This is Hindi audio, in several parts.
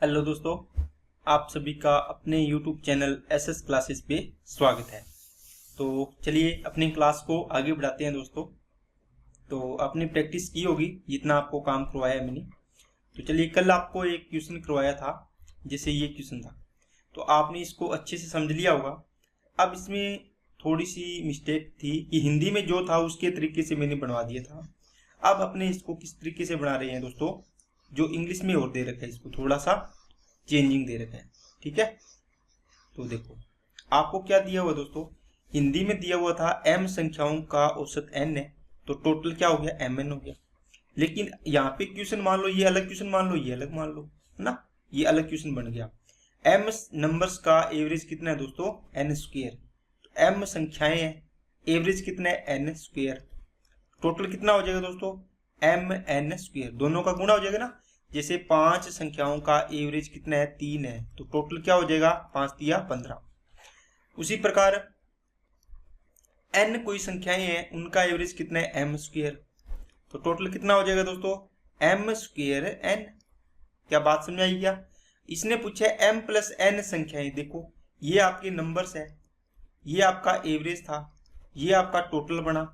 हेलो दोस्तों, आप सभी का अपने YouTube चैनल एसएस क्लासेस पे स्वागत है। तो चलिए अपनी क्लास को आगे बढ़ाते हैं दोस्तों। तो आपने प्रैक्टिस की होगी जितना आपको काम करवाया मैंने। तो चलिए, कल आपको एक क्वेश्चन करवाया था, जैसे ये क्वेश्चन था, तो आपने इसको अच्छे से समझ लिया होगा। अब इसमें थोड़ी सी मिस्टेक थी कि हिंदी में जो था उसके तरीके से मैंने बनवा दिया था। अब अपने इसको किस तरीके से बना रहे हैं दोस्तों, जो इंग्लिश में और दे रखा है इसको थोड़ा सा चेंजिंग दे रखा है। ठीक है, तो देखो आपको क्या दिया हुआ दोस्तों, हिंदी में दिया हुआ था m संख्याओं का औसत n है, तो टोटल क्या हो गया mn हो गया। लेकिन यहाँ पे क्वेश्चन मान लो ये अलग, क्वेश्चन मान लो ये अलग, मान लो है ना, ये अलग क्वेश्चन बन गया। m नंबर्स का एवरेज कितना है दोस्तों, n स्क्वायर। तो m संख्याएं हैं, एवरेज कितना है n स्क्वायर। टोटल कितना हो जाएगा दोस्तों, mn स्क्वायर, दोनों का गुणा हो जाएगा ना। जैसे 5 संख्याओं का एवरेज कितना है 3 है, तो टोटल क्या हो जाएगा 5 दिया 15। उसी प्रकार n कोई संख्याएं हैं, उनका एवरेज कितना है m स्क्वायर, तो टोटल कितना हो जाएगा दोस्तों m स्क्वायर n। क्या बात समझ आई क्या। इसने पूछा है m प्लस n संख्याएं। देखो ये आपके नंबर्स है, ये आपका एवरेज था, ये आपका टोटल बना।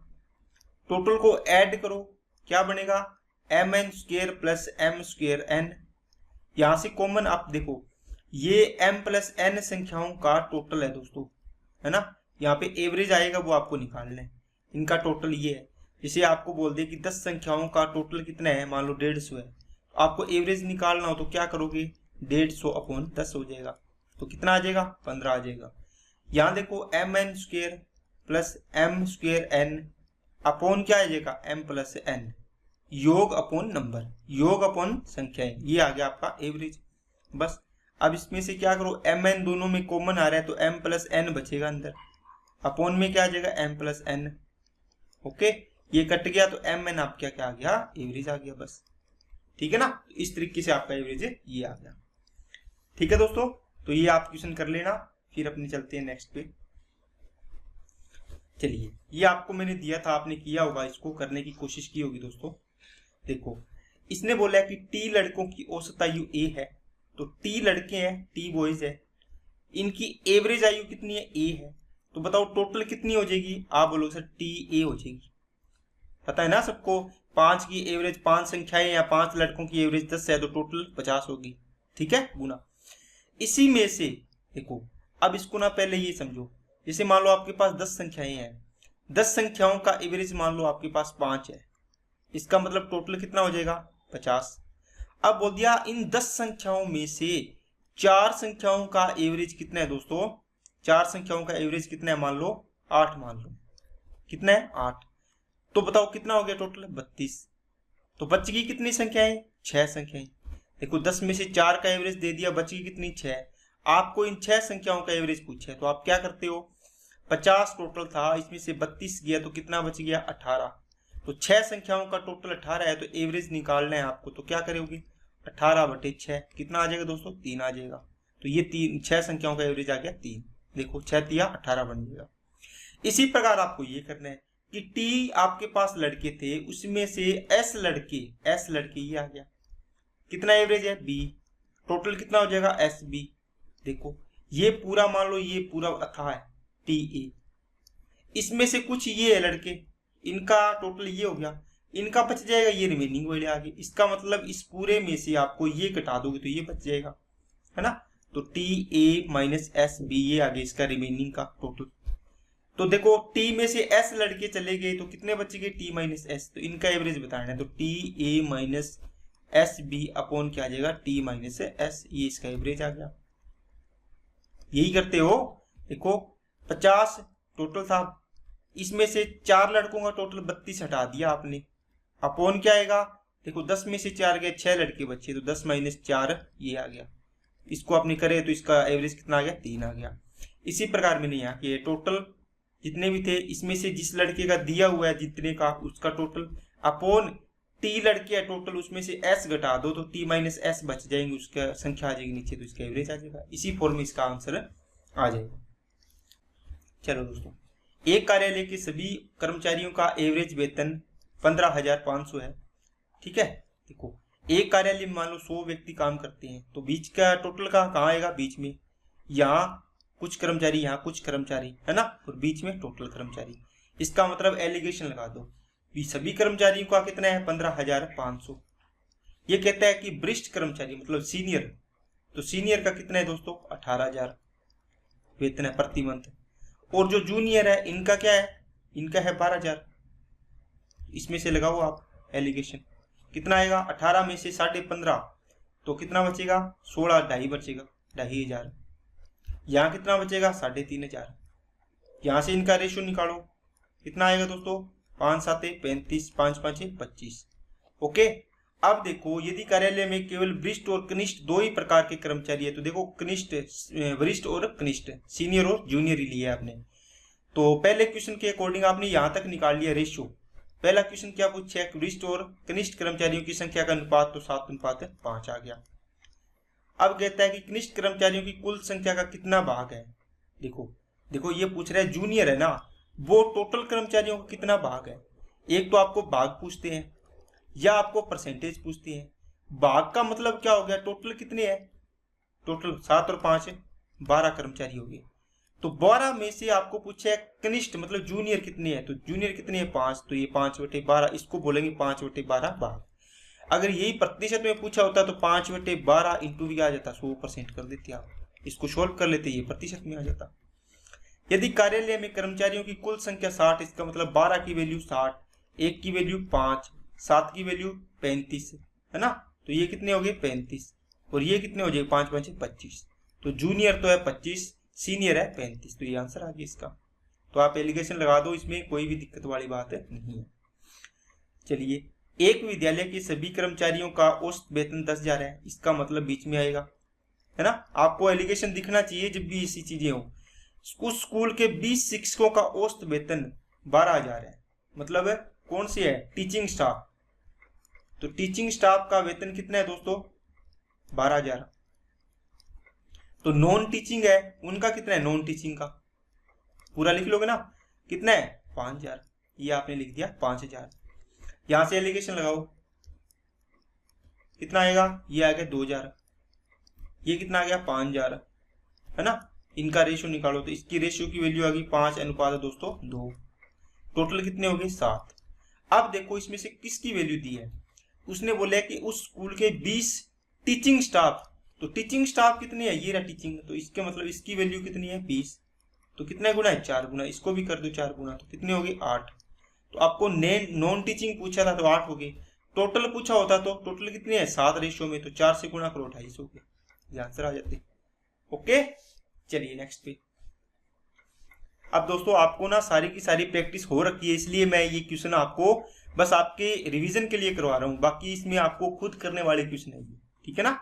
टोटल को ऐड करो, क्या बनेगा mn square plus m square n। यहां से कॉमन आप देखो, ये m प्लस n संख्याओं का टोटल है दोस्तों, है ना। यहाँ पे एवरेज आएगा वो आपको निकालना है, इनका टोटल ये है। जैसे आपको बोल दे कि 10 संख्याओं का टोटल कितना है, मान लो 150 है, तो आपको एवरेज निकालना हो तो क्या करोगे, 150 अपॉन 10 हो जाएगा, तो कितना आ जाएगा 15 आ जाएगा। यहाँ देखो mn square plus m square n upon क्या आ जाएगा m प्लस n, योग अपॉन नंबर, योग अपॉन संख्याएं, ये आ गया आपका एवरेज। बस अब इसमें से क्या करो, mn दोनों में कॉमन आ रहा है तो m प्लस n बचेगा अंदर, अपॉन में क्या आ जाएगा m प्लस n। ओके, ये कट गया तो mn आप क्या क्या आ गया, एवरेज आ गया। बस ठीक है ना, इस तरीके से आपका एवरेज ये आ गया। ठीक है दोस्तों, तो ये आप क्वेश्चन कर लेना, फिर अपने चलते हैं नेक्स्ट पे। चलिए, ये आपको मैंने दिया था, आपने किया होगा, इसको करने की कोशिश की होगी दोस्तों। देखो इसने बोला है कि टी लड़कों की औसत आयु a है, तो टी लड़के हैं, टी बॉयज है, इनकी एवरेज आयु कितनी है a है, तो बताओ टोटल कितनी हो जाएगी। आप बोलोगे सर टी ए हो जाएगी, पता है ना सबको, 5 की एवरेज 5 संख्याएं या 5 लड़कों की एवरेज 10 है, तो टोटल 50 होगी। ठीक है, गुना। इसी में से देखो, अब इसको ना पहले ये समझो, जैसे मान लो आपके पास 10 संख्याएं हैं, 10 संख्याओं का एवरेज मान लो आपके पास 5 है, इसका मतलब टोटल कितना हो जाएगा 50। अब बोल दिया इन 10 संख्याओं में से 4 संख्याओं का एवरेज कितना है दोस्तों, 4 संख्याओं का एवरेज कितना है, मान लो 8, मान लो कितना है 8, तो बताओ कितना हो गया टोटल 32। तो बच गई कितनी संख्याएं, 6 संख्याएं। देखो 10 में से 4 का एवरेज दे दिया, बच गई कितनी 6। आपको इन 6 संख्याओं का एवरेज पूछा है, तो आप क्या करते हो, 50 टोटल था, इसमें से 32 गया तो कितना बच गया 18। तो 6 संख्याओं का टोटल 18 है, तो एवरेज निकालना है आपको, तो क्या करोगे 18/6 कितना आ जाएगा दोस्तों, 3 आ जाएगा। तो ये 6 संख्याओं का एवरेज आ गया 3। देखो 6 दिया 18 बन जाएगा। इसी प्रकार आपको ये करना है कि टी आपके पास लड़के थे, उसमें से एस लड़के ये आ गया, कितना एवरेज है बी, टोटल कितना हो जाएगा एस बी। देखो ये पूरा मान लो, ये पूरा था है टी ए, इसमें से कुछ ये है लड़के, इनका टोटल ये हो गया, इनका बच जाएगा ये रिमेनिंग वाले आगे। इसका मतलब इस पूरे में से आपको ये घटा दोगे तो ये बच जाएगा, है ना। तो T A minus S B ये आगे इसका रिमेनिंग का टोटल। तो देखो टी में से एस लड़के चले गए तो कितने बच गए टी माइनस एस, तो इनका एवरेज बताना है, तो T A minus S B upon क्या आ जाएगा टी माइनस एस, ये इसका एवरेज आ गया। यही करते हो। देखो 50 टोटल था, इसमें से 4 लड़कों का टोटल 32 हटा दिया आपने, अपॉन क्या आएगा, देखो 10 में से 4 गए, 6 लड़के बचे, तो 10 माइनस 4 ये आ गया। इसको आपने करे तो इसका एवरेज कितना आ गया 3 आ गया। इसी प्रकार मैंने यहाँ किया, टोटल जितने भी थे इसमें से जिस लड़के का दिया हुआ है जितने का, उसका टोटल अपॉन टी लड़के है टोटल, उसमें से एस घटा दो तो टी माइनस एस बच जाएंगे, उसका संख्या आ जाएगी नीचे, तो इसका एवरेज आ जाएगा। इसी फॉर्म में इसका आंसर आ जाएगा। चलो दोस्तों, एक कार्यालय के सभी कर्मचारियों का एवरेज वेतन 15,500 है। ठीक है, देखो एक कार्यालय में मान लो 100 व्यक्ति काम करते हैं, तो बीच का टोटल का कहाँ आएगा, बीच में, यहाँ कुछ कर्मचारी, यहाँ कुछ कर्मचारी, है ना, और बीच में टोटल कर्मचारी। इसका मतलब एलिगेशन लगा दो, सभी कर्मचारियों का कितना है, 15,500। ये कहता है कि वरिष्ठ कर्मचारी मतलब सीनियर, तो सीनियर का कितना है दोस्तों, 18,000 वेतन है प्रति मंथ। और जो जूनियर है इनका क्या है, इनका है 12,000। इसमें से लगाओ आप एलिगेशन, कितना आएगा, 18 में से 15.5 तो कितना बचेगा, 16, 2.5 बचेगा, 2,500। यहाँ कितना बचेगा, 3,500। यहाँ से इनका रेशियो निकालो, कितना आएगा दोस्तों, 5 7 35, 5 5 25। ओके। अब देखो यदि कार्यालय में केवल वरिष्ठ और कनिष्ठ दो ही प्रकार के कर्मचारी है, तो देखो कनिष्ठ, वरिष्ठ और कनिष्ठ, सीनियर और जूनियर ही लिया आपने। तो पहले क्वेश्चन के अकॉर्डिंग आपने यहाँ तक निकाल लिया रेशियो। पहला क्वेश्चन क्या पूछा है, वरिष्ठ और कनिष्ठ कर्मचारियों की संख्या का अनुपात, तो 7:5 आ गया। अब कहता है कि कनिष्ठ कर्मचारियों की कुल संख्या का कितना भाग है। देखो ये पूछ रहा है, जूनियर है ना, वो टोटल कर्मचारियों का कितना भाग है। एक तो आपको भाग पूछते हैं या आपको परसेंटेज पूछते हैं। भाग का मतलब क्या हो गया, टोटल कितने हैं, टोटल 7 और 5 12 कर्मचारी हो गए। तो 12 में से आपको पूछा है कनिष्ठ मतलब जूनियर कितने हैं, तो जूनियर कितने हैं, 5, तो ये 5/12, इसको बोलेंगे 5/12 भाग। अगर यही प्रतिशत में पूछा होता तो 5/12 इंटू भी आ जाता, 100% कर देते आप, इसको सोल्व कर लेते, ये प्रतिशत में आ जाता। यदि कार्यालय में कर्मचारियों की कुल संख्या 60, इसका मतलब 12 की वैल्यू 60, 1 की वैल्यू 5, 7 की वैल्यू 35, है ना, तो ये कितने हो गए 35, और ये कितने हो जाए 5 5 25। तो जूनियर तो है 25, सीनियर है 35, तो ये आंसर आ गया इसका। तो आप एलिगेशन लगा दो, इसमें कोई भी दिक्कत वाली बात नहीं है। चलिए, एक विद्यालय के सभी कर्मचारियों का औसत वेतन 10,000 है, इसका मतलब बीच में आएगा, है ना। आपको एलिगेशन दिखना चाहिए जब भी ऐसी चीजें हो। उस स्कूल के 20 शिक्षकों का औसत वेतन 12,000 है, मतलब कौन सी है, टीचिंग स्टाफ। तो टीचिंग स्टाफ का वेतन कितना है दोस्तों, 12,000। तो नॉन टीचिंग है उनका कितना है, नॉन टीचिंग का पूरा लिख लोगे ना, कितना है 5,000, ये आपने लिख दिया 5,000। यहां से एलिगेशन लगाओ, कितना आएगा, ये आ गया 2,000, ये कितना आ गया 5,000, है ना। इनका रेशियो निकालो, तो इसकी रेशियो की वैल्यू आ गई 5:2। टोटल कितने हो गए 7। अब देखो इसमें से किसकी वैल्यू दी है, उसने बोला कि उस स्कूल के 20 टीचिंग स्टाफ, तो टीचिंग स्टाफ कितनी है, ये रहा टीचिंग, तो इसके मतलब इसकी वैल्यू कितनी है 20, तो कितना गुना है 4 गुना, इसको भी कर दो 4 गुना, तो कितने हो गए 8। तो आपको नॉन टीचिंग पूछा था तो 8 हो गए, टोटल पूछा होता तो टोटल कितने है 7 रेशियो में, तो 4 से गुना करो 250 हो गए, ये आंसर आ जाते। ओके, चलिए नेक्स्ट पे। अब दोस्तों आपको ना सारी की सारी प्रैक्टिस हो रखी है, इसलिए मैं ये क्वेश्चन आपको बस आपके रिवीजन के लिए करवा रहा हूँ, बाकी इसमें आपको खुद करने वाले क्वेश्चन है, ठीक है ना।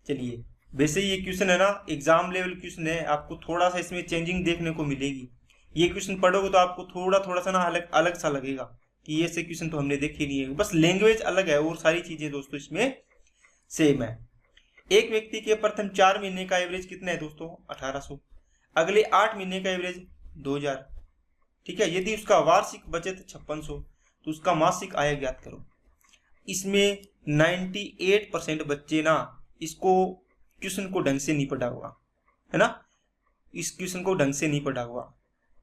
चलिए, वैसे ये क्वेश्चन है ना एग्जाम लेवल क्वेश्चन है, आपको थोड़ा सा इसमें चेंजिंग देखने को मिलेगी। ये क्वेश्चन पढ़ोगे तो आपको थोड़ा सा ना अलग अलग सा लगेगा कि ये से क्वेश्चन तो हमने देखे नहीं है, बस लैंग्वेज अलग है और सारी चीजें दोस्तों इसमें सेम है। एक व्यक्ति के प्रथम 4 महीने का एवरेज कितना है दोस्तों, 1800। अगले 8 महीने का एवरेज 2,000, ठीक है। यदि उसका वार्षिक बचत 5600, तो उसका मासिक आय ज्ञात करो। इसमें 98% बच्चे ना इसको क्वेश्चन को ढंग से नहीं पढ़ा हुआ, है ना, इस क्वेश्चन को ढंग से नहीं पढ़ा हुआ,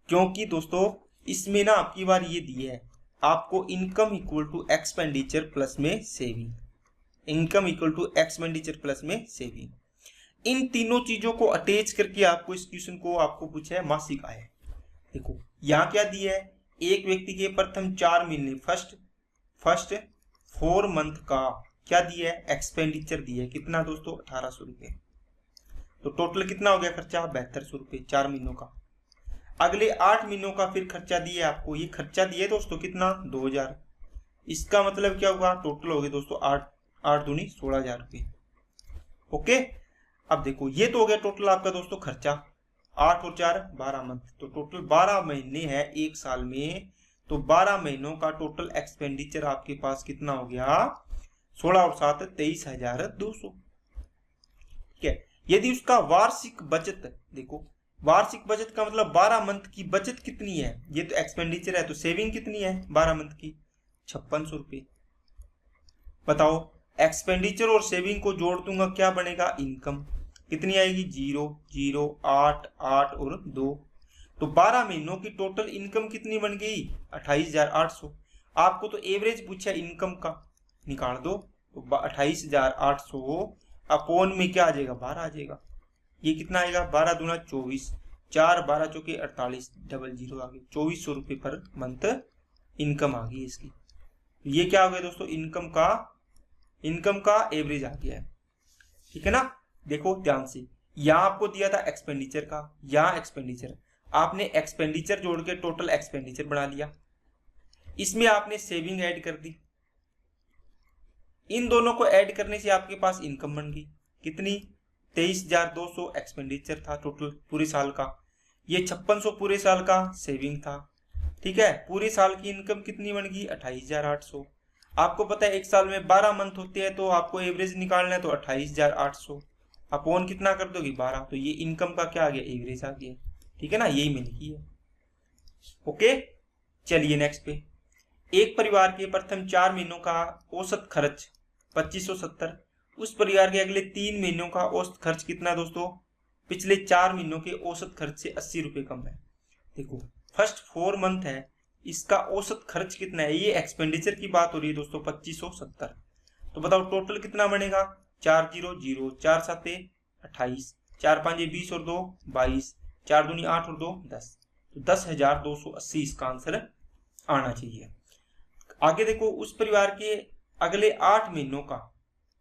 क्योंकि दोस्तों इसमें ना आपकी बार ये दी है आपको income equal to expenditure plus में saving, income equal to expenditure plus में सेविंग, इन तीनों चीजों को अटैच करके आपको इस क्वेश्चन को आपको पूछा है मासिक आय। देखो यहाँ क्या दिया है, एक व्यक्ति के प्रथम 4 महीने फर्स्ट 4 मंथ का क्या दिया है, एक्सपेंडिचर दिया है, कितना दोस्तों 1800 रुपए। तो टोटल कितना हो गया खर्चा, 7200 रुपए 4 महीनों का। अगले 8 महीनों का फिर खर्चा दिया है आपको, ये खर्चा दिया है दोस्तों कितना 2000। इसका मतलब क्या हुआ, टोटल हो गए दोस्तों 8 दूनी 16,000 रुपए। ओके, अब देखो ये तो हो गया टोटल आपका दोस्तों खर्चा, 8 और 4 12 मंथ, तो टोटल 12 महीने है एक साल में, तो 12 महीनों का टोटल एक्सपेंडिचर आपके पास कितना हो गया, 16 और 7 23,200, ठीक है। यदि उसका वार्षिक बचत, देखो वार्षिक बचत का मतलब 12 मंथ की बचत कितनी है, ये तो एक्सपेंडिचर है, तो सेविंग कितनी है 12 मंथ की 5600 रुपए। बताओ एक्सपेंडिचर और सेविंग को जोड़ दूंगा, क्या बनेगा, इनकम। कितनी आएगी, 0 0 8 8 और 2। तो 12 महीनों की टोटल इनकम कितनी बन गई, 28,800। आपको तो एवरेज पूछा इनकम का, निकाल दो। तो 28,800 अपॉन में क्या आ जाएगा, 12 आ जाएगा। ये कितना आएगा, 12 दूना 24, 4 12 चौके 48, डबल जीरो आ गई। 2400 रुपये पर मंथ इनकम आ गई इसकी। ये क्या हो गया दोस्तों, इनकम का एवरेज आ गया है। ठीक है ना। देखो ध्यान से, यहाँ आपको दिया था एक्सपेंडिचर का, यहाँ एक्सपेंडिचर, आपने एक्सपेंडिचर जोड़ के टोटल एक्सपेंडिचर बना लिया, इसमें आपने सेविंग ऐड कर दी, इन दोनों को ऐड करने से आपके पास इनकम बन गई। कितनी, 23,200 एक्सपेंडिचर था टोटल पूरे साल का, ये 5600 पूरे साल का सेविंग था। ठीक है, पूरे साल की इनकम कितनी बन गई, 28,800। आपको पता है एक साल में 12 मंथ होते हैं, तो आपको एवरेज निकालना है, तो 28,800 अपॉन कितना कर दोगे, 12। तो ये इनकम का क्या आ गया, एवरेज आ गया। ठीक है ना, यही मैंने की है। ओके, चलिए नेक्स्ट पे। एक परिवार के प्रथम 4 महीनों का औसत खर्च 2570, उस परिवार के अगले 3 महीनों का औसत खर्च कितना दोस्तों, पिछले 4 महीनों के औसत खर्च से 80 रुपए कम है। देखो फर्स्ट 4 मंथ है, इसका औसत खर्च कितना है, ये एक्सपेंडिचर की बात हो रही है दोस्तों, 2570। तो बताओ टोटल कितना बनेगा, 4 0 0 4 7 28, 4 5 20 और 2 22, 4 दूनी 8 और 2 10। तो 10,280 इसका आंसर आना चाहिए। आगे देखो, उस परिवार के अगले 8 महीनों का,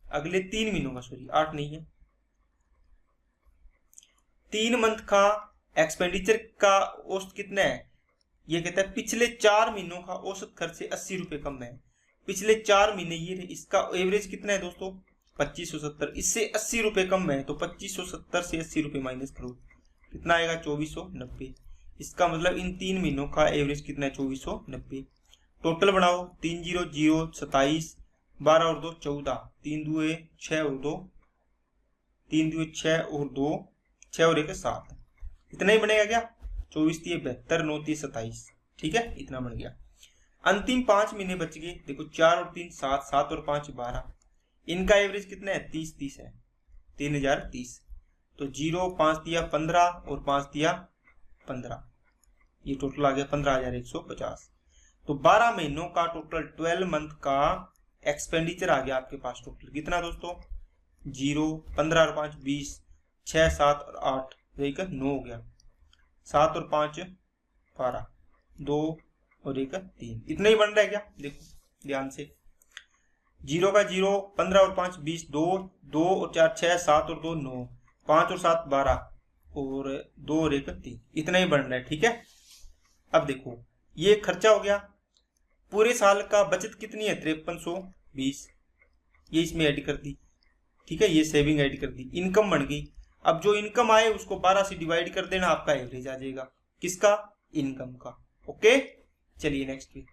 अगले 3 महीनों का, सॉरी 8 नहीं है, 3 मंथ का एक्सपेंडिचर का औसत कितना है, ये कहता है पिछले 4 महीनों का औसत खर्च से 80 रुपए कम है। पिछले 4 महीने ये रहे, इसका एवरेज कितना है दोस्तों, 2570, इससे 80 रुपए कम है, तो 2570 से 80 रुपए माइनस करो, कितना आएगा, 2490। इसका मतलब इन 3 महीनों का एवरेज कितना है, 2490। टोटल बनाओ, 3 0 0 27, 12 और 2 14, 3 2 6 और 2, 3 2 6 और 2, 6 और 1 7, इतना ही बनेगा क्या, 24 3 72, 9 3 27। ठीक है, इतना बन गया। अंतिम 5 महीने बच गए, देखो 4 और 3 7, 7 और 5 12, इनका एवरेज कितना है, 30 30 है, 3030। तो 0 5 दिया 15 और 5 दिया 15, ये टोटल आ गया 15,150। तो 12 महीनों का टोटल 12 मंथ का एक्सपेंडिचर आ गया आपके पास टोटल कितना दोस्तों, 0 15 और 5 20, 6 7 और 8, 9 हो गया, 7 और 5 12, 2 और 1 3, इतना ही बन रहा है क्या, देखो ध्यान से, 0 का 0, 15 और 5 20, 2 2 और 4 6, 7 और 2 9, 5 और 7 12 और 2 और 1 3, इतना ही बन रहा है। ठीक है, अब देखो ये खर्चा हो गया, पूरे साल का बचत कितनी है, 5320, ये इसमें ऐड कर दी। ठीक है, ये सेविंग ऐड कर दी, इनकम बन गई। अब जो इनकम आए उसको 12 से डिवाइड कर देना, आपका एवरेज आ जाएगा, किसका, इनकम का। ओके, चलिए नेक्स्ट पे।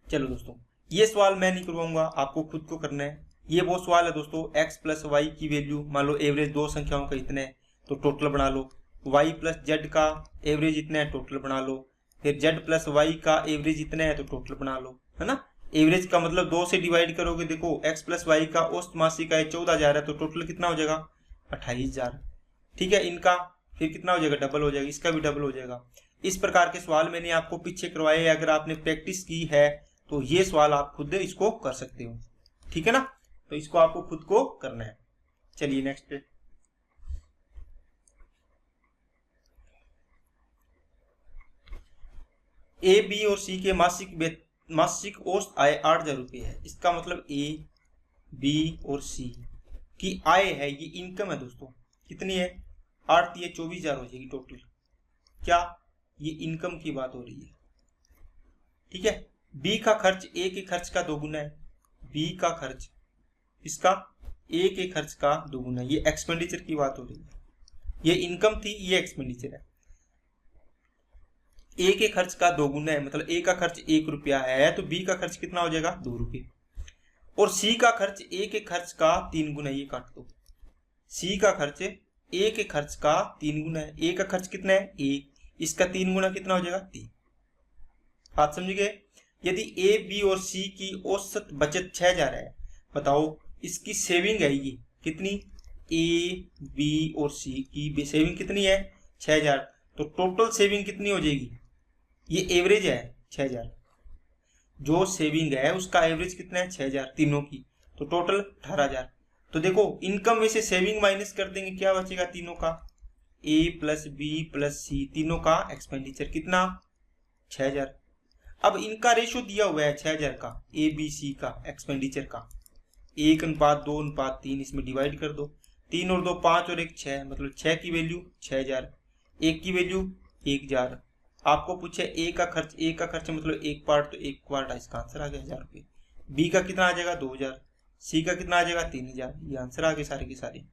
चलो दोस्तों, ये सवाल मैं नहीं करवाऊंगा, आपको खुद को करना है। ये वो सवाल है दोस्तों, x प्लस वाई की वैल्यू, मान लो एवरेज 2 संख्याओं का इतना है, तो टोटल बना लो। y प्लस जेड का एवरेज इतना है, टोटल बना लो। फिर z प्लस वाई का एवरेज इतना है, तो टोटल बना लो, है ना। एवरेज का मतलब 2 से डिवाइड करोगे, देखो x प्लस वाई का औसत मासिक आय 14,000 है, तो टोटल कितना हो जाएगा, 28,000। ठीक है, इनका फिर कितना हो जाएगा, डबल हो जाएगा, इसका भी डबल हो जाएगा। इस प्रकार के सवाल मैंने आपको पीछे करवाए, अगर आपने प्रैक्टिस की है तो ये सवाल आप खुद इसको कर सकते हो। ठीक है ना, तो इसको आपको खुद को करना है। चलिए नेक्स्ट पे। ए बी और सी के मासिक औसत आय 8,000 रुपये है। इसका मतलब ए बी और सी की आय है, ये इनकम है दोस्तों, कितनी है, 8 ये 24,000 हो जाएगी टोटल। क्या, ये इनकम की बात हो रही है। ठीक है, बी का खर्च ए के खर्च का 2 गुना है, बी का खर्च इसका ए के खर्च का 2 गुना, ये एक्सपेंडिचर की बात हो रही है। ये इनकम थी, ये एक्सपेंडिचर है। ए के खर्च का 2 गुना है, मतलब ए का खर्च 1 रुपया है, तो बी का खर्च कितना हो जाएगा, 2 रुपये। और सी का खर्च ए के खर्च का 3 गुना, ये काट दो। सी का खर्च ए के खर्च का 3 गुना है, ए का खर्च कितना है, 1, इसका 3 गुना कितना हो जाएगा, 3। बात समझ गए। यदि ए, बी और सी की औसत बचत 6000 है, बताओ इसकी सेविंग है ये कितनी, ए, बी और सी की सेविंग कितनी है 6000, तो टोटल सेविंग कितनी हो जाएगी, ये एवरेज है 6000, जो सेविंग है उसका एवरेज कितना है 6000 तीनों की, तो टोटल 18000। तो देखो इनकम में से सेविंग माइनस कर देंगे, क्या बचेगा तीनों का, ए प्लस बी प्लस सी, तीनों का एक्सपेंडिचर कितना 6000। अब इनका रेशो दिया हुआ है 6000 का, ए बी सी का एक्सपेंडिचर का 1:2:3, इसमें डिवाइड कर दो, 3 और 2 5 और 1 6, मतलब 6 की वैल्यू 6000, 1 की वैल्यू 1000। आपको पूछे ए का खर्च मतलब एक पार्ट, तो एक पार्ट इसका आंसर आ गया 1000 रुपये। बी का कितना आ जाएगा 2000, सी का कितना आ जाएगा 3000, ये आंसर आ गए सारे के सारे,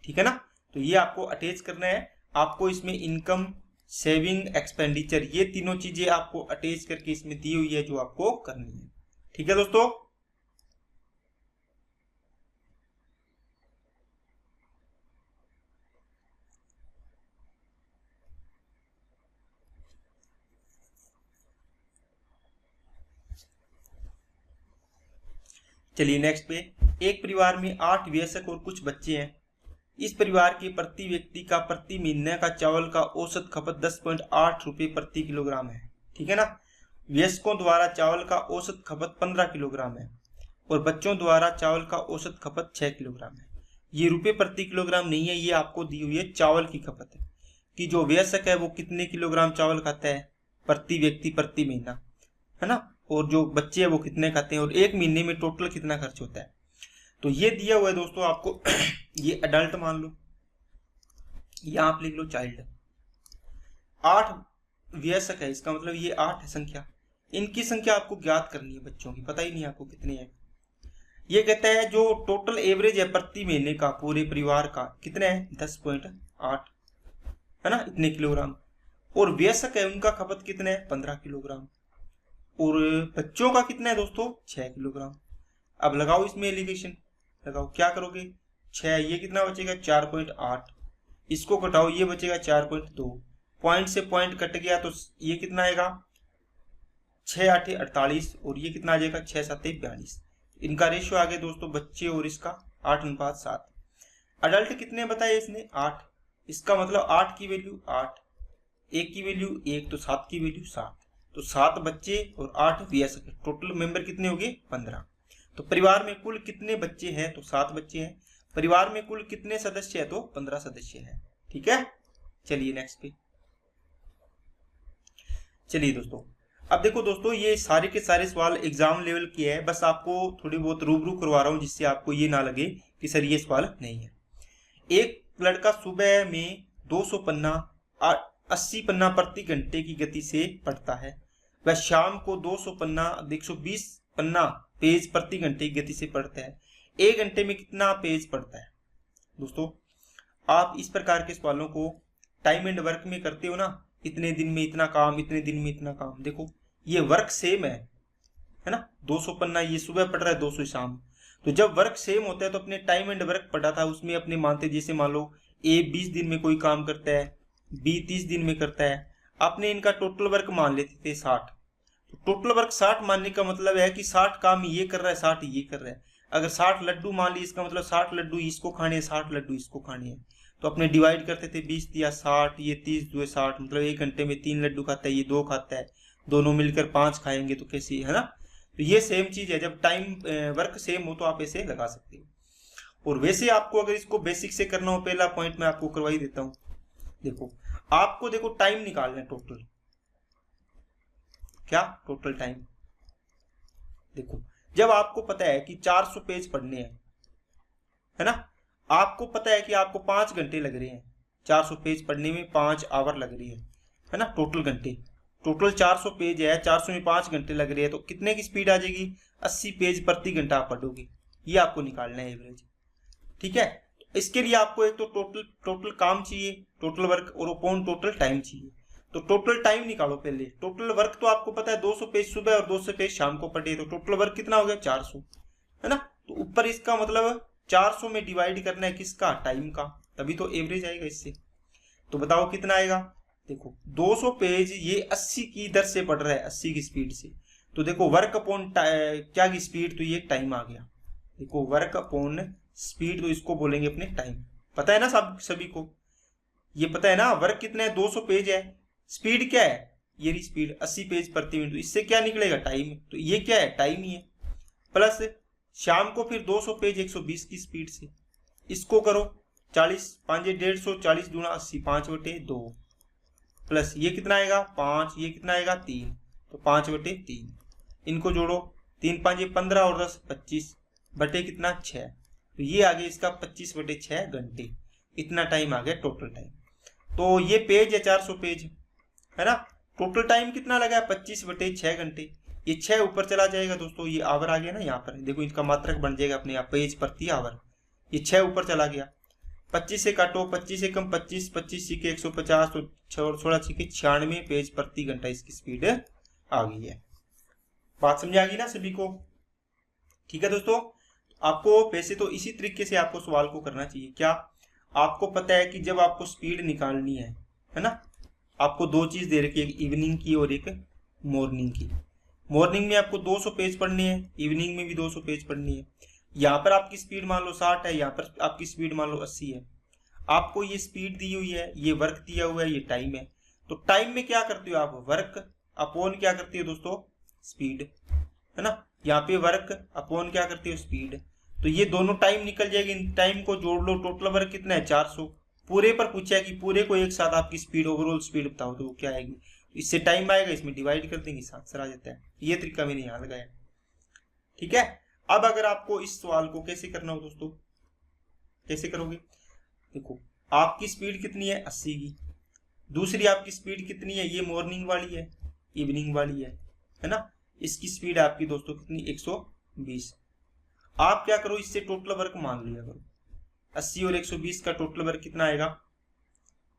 ठीक है ना। तो ये आपको अटैच करना है, आपको इसमें इनकम, सेविंग, एक्सपेंडिचर, ये तीनों चीजें आपको अटैच करके इसमें दी हुई है जो आपको करनी है, ठीक है दोस्तों। चलिए नेक्स्ट पे, एक परिवार में 8 वयस्क और कुछ बच्चे हैं। इस परिवार के प्रति व्यक्ति का प्रति महीने का चावल का औसत खपत 10.8 रुपये प्रति किलोग्राम है, ठीक है ना। वयस्कों द्वारा चावल का औसत खपत 15 किलोग्राम है और बच्चों द्वारा चावल का औसत खपत 6 किलोग्राम है। ये रुपये प्रति किलोग्राम नहीं है, ये आपको दी हुई है चावल की खपत है, कि जो वयस्क है वो कितने किलोग्राम चावल खाता है प्रति व्यक्ति प्रति महीना, है ना, और जो बच्चे हैं वो कितने खाते हैं, और एक महीने में टोटल कितना खर्च होता है। तो ये दिया हुआ है दोस्तों आपको ये अडल्ट मान लो, या आप लिख लो चाइल्ड। 8 वयस्क है, इसका मतलब ये 8 है संख्या, इनकी संख्या आपको ज्ञात करनी है, बच्चों की पता ही नहीं आपको कितने हैं। ये कहता है जो टोटल एवरेज है प्रति महीने का पूरे परिवार का कितने है 10.8, है ना, इतने किलोग्राम, और वयस्क है उनका खपत कितने है 15 किलोग्राम, और बच्चों का कितना है दोस्तों 6 किलोग्राम। अब लगाओ इसमें एलिगेशन, लगाओ, क्या करोगे 6, ये कितना बचेगा 4.8, इसको घटाओ ये बचेगा 4.2, पॉइंट से पॉइंट कट गया तो ये कितना आएगा 6 8 48, और ये कितना आ जाएगा 6 7 42। इनका रेशियो आ गया दोस्तों बच्चे और इसका 8:7। अडल्ट कितने बताए इसने 8, इसका मतलब 8 की वैल्यू 8, 1 की वैल्यू 1, तो 7 की वैल्यू 7, तो 7 बच्चे और 8 वयस्क, टोटल मेंबर कितने हो गए 15। तो परिवार में कुल कितने बच्चे हैं, तो 7 बच्चे हैं। परिवार में कुल कितने सदस्य हैं, तो 15 सदस्य हैं, ठीक है। चलिए नेक्स्ट पे, चलिए दोस्तों, अब देखो दोस्तों ये सारे के सारे सवाल एग्जाम लेवल के हैं, बस आपको थोड़ी बहुत रूबरू करवा रहा हूं जिससे आपको ये ना लगे कि सर ये सवाल नहीं है। एक लड़का सुबह में 200 पन्ना 80 पन्ना प्रति घंटे की गति से पढ़ता है, वह शाम को 200 पन्ना 120 पन्ना पेज प्रति घंटे की गति से पढ़ता है, 1 घंटे में कितना पेज पढ़ता है। दोस्तों आप इस प्रकार के सवालों को टाइम एंड वर्क में करते हो ना, इतने दिन में इतना काम, इतने दिन में इतना काम, देखो ये वर्क सेम है ना, 200 पन्ना ये सुबह पढ़ रहा है, 200 शाम। तो जब वर्क सेम होता है तो अपने टाइम एंड वर्क पढ़ा था उसमें अपने मानते, जैसे मान लो ए 20 दिन में कोई काम करता है, बी 30 दिन में करता है, आपने इनका टोटल वर्क मान लेते थे 60। तो टोटल वर्क 60 मानने का मतलब है कि 60 काम ये कर रहा है, 60 ये कर रहा है। अगर 60 लड्डू मान लिए, इसका मतलब 60 लड्डू इसको खाने हैं, 60 लड्डू इसको खाने हैं, तो अपने डिवाइड करते थे, 20 दिया 60, ये 30 दुए 60, मतलब 1 घंटे में 3 लड्डू खाता है, ये 2 खाता है, दोनों मिलकर 5 खाएंगे, तो कैसी है ना। तो ये सेम चीज है, जब टाइम वर्क सेम हो तो आप ऐसे लगा सकते हो। और वैसे आपको अगर इसको बेसिक से करना हो, पहला पॉइंट मैं आपको करवा ही देता हूं। देखो आपको देखो टाइम निकालना है टोटल, क्या टोटल टाइम। देखो जब आपको पता है कि 400 पेज पढ़ने हैं, है ना, आपको पता है कि आपको 5 घंटे लग रहे हैं, 400 पेज पढ़ने में 5 आवर लग रही है ना, टोटल घंटे, टोटल 400 पेज है, 400 में 5 घंटे लग रहे हैं, तो कितने की स्पीड आ जाएगी 80 पेज प्रति घंटा आप पढ़ोगे। ये आपको निकालना है एवरेज, ठीक है। इसके लिए आपको एक तो टोटल काम चाहिए, टोटल वर्क, और अपॉन टोटल टाइम चाहिए। तो टोटल टाइम निकालो पहले। टोटल वर्क तो आपको पता है 200 पेज सुबह और 200 पेज शाम को पढ़े, तो टोटल वर्क कितना हो गया 400, है ना। तो ऊपर इसका मतलब 400 में डिवाइड करना है किसका, टाइम का, तभी तो एवरेज आएगा इससे। तो बताओ कितना आएगा। देखो 200 पेज ये 80 की दर से पढ़ रहा है, 80 की स्पीड से, तो देखो वर्क अपॉन क्या की स्पीड, तो ये टाइम आ गया। देखो वर्क अपॉन स्पीड, तो इसको बोलेंगे अपने टाइम। पता है ना सब सभी को, ये पता है ना वर्क कितना है, 200 पेज है। स्पीड क्या है, ये रही स्पीड 80 पेज प्रति मिनट। तो इससे क्या निकलेगा, टाइम। तो ये क्या है, टाइम ही है। प्लस शाम को फिर 200 पेज 120 की स्पीड से, इसको करो 40 5 150, 40 दूना 80, 5/2 प्लस ये कितना आएगा 5, ये कितना आएगा 3, तो 5/3। इनको जोड़ो, 3 5 15 और 10 25 बटे कितना 6, तो ये आ गया इसका 25/6 घंटे। इतना टाइम आ गया टोटल टाइम। तो ये पेज है 400 पेज है ना, टोटल टाइम कितना लगा है 25/6 घंटे। ये 6 ऊपर चला जाएगा दोस्तों, ये आवर आ गया ना यहाँ पर, देखो इनका मात्रक बन जाएगा अपने आप, पेज प्रति आवर। ये 6 ऊपर चला गया, 25 से काटो, 25 से कम 25, 25 सीखे 150, तो 6 और 16 सीखे 96 पेज प्रति घंटा इसकी स्पीड आ गई है। बात समझ आ गई ना सभी को? ठीक है दोस्तों, आपको वैसे तो इसी तरीके से आपको सवाल को करना चाहिए। क्या आपको पता है कि जब आपको स्पीड निकालनी है ना, आपको दो चीज दे रखी है, एक इवनिंग की और एक मॉर्निंग की। मॉर्निंग में आपको 200 पेज पढ़ने हैं, इवनिंग में भी 200 पेज पढ़नी है। यहाँ पर आपकी स्पीड मान लो 60 है, यहाँ पर आपकी स्पीड मान लो 80 है। आपको ये स्पीड दी हुई है, ये वर्क दिया हुआ है, ये टाइम है। तो टाइम में क्या करते हो आप, वर्क अपॉन क्या करते हो दोस्तों, स्पीड, है ना। यहाँ पे वर्क अपॉन क्या करते हो, स्पीड। तो ये दोनों टाइम निकल जाएगी, इन टाइम को जोड़ लो, टोटल वर्क कितना है 400। पूरे पर पूछा है कि पूरे को एक साथ आपकी स्पीड, ओवरऑल स्पीड बताओ, तो वो क्या आएगी। इससे टाइम आएगा, इसमें डिवाइड कर देंगे, आंसर आ जाता है। ये तरीका मैंने यहाँ लगाया, ठीक है। अब अगर आपको इस सवाल को कैसे करना हो दोस्तों, कैसे करोगे, देखो आपकी स्पीड कितनी है 80 की, दूसरी आपकी स्पीड कितनी है, ये मॉर्निंग वाली है, इवनिंग वाली है ना। इसकी स्पीड आपकी दोस्तों कितनी 120। आप क्या करो, इससे टोटल वर्क मान लिया करो, 80 और 120 का टोटल वर्क कितना आएगा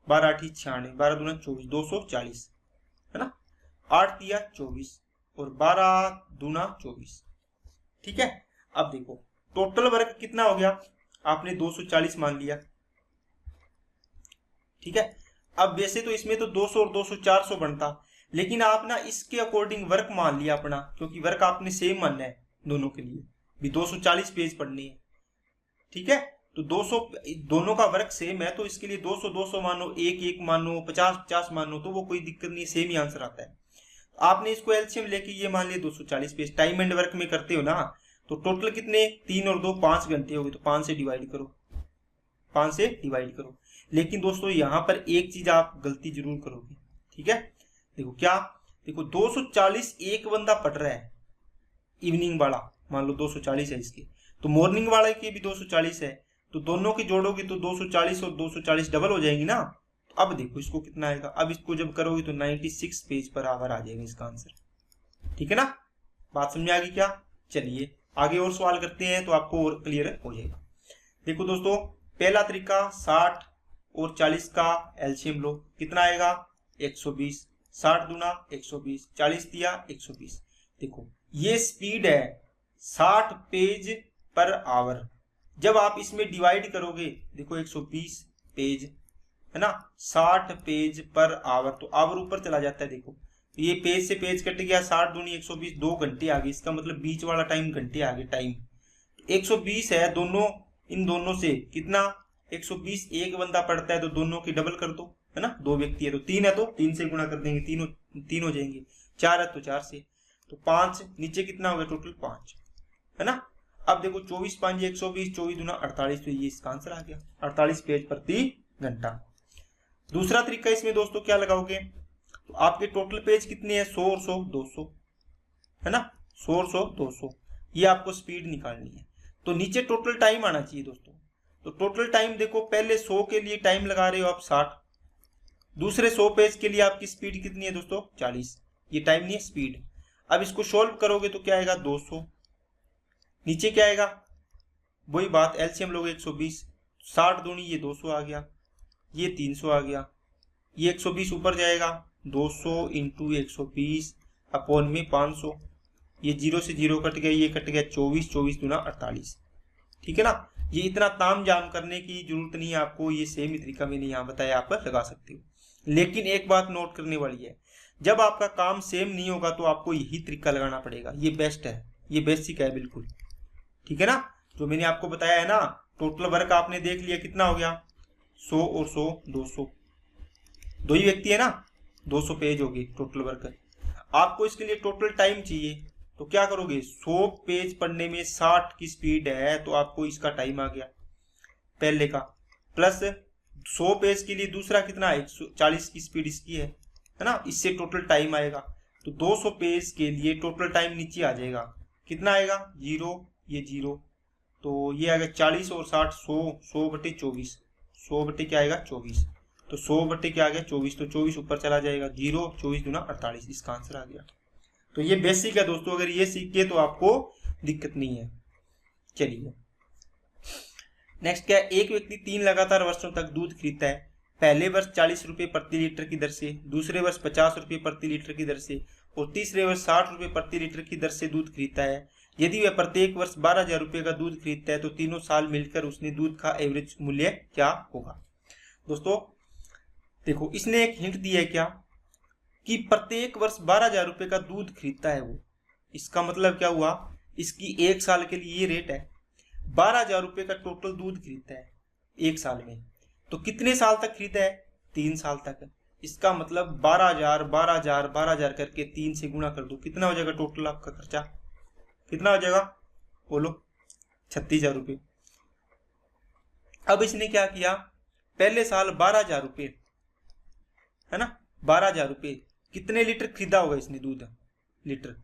12 8 96, 12 दूना 24, 240 है ना। 8 दिया 24 और 12 दूना 24, ठीक है। अब देखो टोटल वर्क कितना हो गया, आपने 240 मान लिया, ठीक है। अब वैसे तो इसमें तो 200 और 200 400 बनता, लेकिन आप ना इसके अकॉर्डिंग वर्क मान लिया अपना, क्योंकि वर्क आपने सेम मानना है दोनों के लिए भी, 240 पेज पढ़नी है, ठीक है। तो 200 दोनों का वर्क सेम है, तो इसके लिए 200 200 मानो, 1 1 मानो, 50 50 मानो, तो वो कोई दिक्कत नहीं, सेम ही आंसर आता है। आपने इसको एलसीएम लेके ये मान लिया 240 पेज, टाइम एंड वर्क में करते हो ना, तो टोटल कितने 3 और 2 5 घंटे हो गए, तो 5 से डिवाइड करो, 5 से डिवाइड करो। लेकिन दोस्तों यहाँ पर एक चीज आप गलती जरूर करोगे, ठीक है। देखो क्या, देखो 240 एक बंदा पढ़ रहा है, इवनिंग वाला मान लो 240 है इसके, तो मॉर्निंग वाले के भी 240 है, तो दोनों की जोड़ोगे तो 240 और 240 डबल हो जाएंगी ना। तो अब देखो इसको कितना आएगा, अब इसको जब करोगे तो 96 पेज पर आवर आ जाएगा इसका आंसर, ठीक है ना। बात समझ आ गई क्या? चलिए आगे और सवाल करते हैं, तो आपको और क्लियर हो जाएगा। देखो दोस्तों, पहला तरीका 60 और 40 का एलसीएम लो, कितना आएगा 120, 60 दूना 120, 40 दिया 120। देखो ये स्पीड है 60 पेज पर आवर, जब आप इसमें डिवाइड करोगे, देखो 120 पेज है ना, 60 पेज पर आवर, तो आवर ऊपर चला जाता है। देखो ये पेज से पेज कट गया, 60 दूनी 120, 2 घंटे आ गए, इसका मतलब बीच वाला टाइम घंटे आ गए टाइम। 120 है दोनों, इन दोनों से कितना 120 एक बंदा पढ़ता है, तो दोनों की डबल कर दो, है ना। 2 व्यक्ति है तो 3 है, तो 3 से गुणा कर देंगे, तीन हो जाएंगे। 4 है तो 4 से, तो 5 नीचे कितना हो गया टोटल 5, है ना। अब देखो 24 5 120, 24 दूना 48, तो ये इसका आंसर आ गया 48 पेज प्रति घंटा। दूसरा तरीका इसमें दोस्तों क्या लगाओगे, तो आपके टोटल पेज कितने हैं 100 और 100 200, है ना। 100 और 100 200, ये आपको स्पीड निकालनी है। तो नीचे टोटल टाइम आना चाहिए दोस्तों। तो टोटल टाइम देखो, पहले 100 के लिए टाइम लगा रहे हो आप 60, दूसरे 100 पेज के लिए आपकी स्पीड कितनी है दोस्तों 40, ये टाइम नहीं है स्पीड। अब इसको सोल्व करोगे तो क्या आएगा 200, नीचे क्या आएगा वही बात, एलसीएम लोगे 120, 60 दूनी ये 200 आ गया, ये 300 आ गया, ये 120 ऊपर जाएगा, 200 इंटू 120 अपॉन में 500, ये 0 से 0 कट गया, ये कट गया 24, 24 दूना 48, ठीक है ना। ये इतना ताम जाम करने की जरूरत नहीं है आपको, ये सेम ही तरीका मैंने यहाँ बताया आप लगा सकते हो। लेकिन एक बात नोट करने वाली है, जब आपका काम सेम नहीं होगा तो आपको यही तरीका लगाना पड़ेगा, ये बेस्ट है, ये बेसिक है बिल्कुल, ठीक है ना। जो मैंने आपको बताया है ना, टोटल वर्क आपने देख लिया कितना हो गया, 100 और 100 200, दो ही व्यक्ति है ना, 200 पेज हो गए टोटल वर्क। आपको इसके लिए टोटल टाइम चाहिए, तो क्या करोगे, 100 पेज पढ़ने में 60 की स्पीड है, तो आपको इसका टाइम आ गया पहले का, प्लस 100 पेज के लिए दूसरा कितना है, 140 की स्पीड इसकी है ना, इससे टोटल टाइम आएगा। तो 200 पेज के लिए टोटल टाइम नीचे आ जाएगा, कितना आएगा, 0, ये 0, तो ये आएगा 40 और 60, 100 बटे 24, 100 बटे क्या आएगा 24, तो 100 बटे क्या आ गया 24, तो 24 ऊपर चला जाएगा, 0, 24 दूना 48, इसका आंसर आ गया। तो ये बेसिक है दोस्तों, अगर ये सीख के तो आपको दिक्कत नहीं है। चलिए नेक्स्ट क्या है, एक व्यक्ति 3 लगातार वर्षों तक दूध खरीदता है। पहले वर्ष 40 रुपये प्रति लीटर की दर से, दूसरे वर्ष 50 रुपये प्रति लीटर की दर से और तीसरे वर्ष 60 रुपये प्रति लीटर की दर से दूध खरीदता है। यदि वह प्रत्येक वर्ष 12,000 रुपये का दूध खरीदता है तो तीनों साल मिलकर उसने दूध का एवरेज मूल्य क्या होगा। दोस्तों देखो, इसने एक हिंट दिया है क्या, कि प्रत्येक वर्ष 12,000 रुपये का दूध खरीदता है वो, इसका मतलब क्या हुआ, इसकी एक साल के लिए ये रेट है, 12,000 रुपये का टोटल दूध खरीदता है एक साल में, तो कितने साल तक खरीदा है, 3 साल तक। इसका मतलब 12,000 12,000 12,000 करके 3 से गुणा कर दो, कितना हो जाएगा टोटल आपका खर्चा, कितना हो जाएगा बोलो, 36,000 रुपये। अब इसने क्या किया, पहले साल 12,000 रुपये है ना, 12,000 रुपये, कितने लीटर खरीदा होगा इसने दूध, लीटर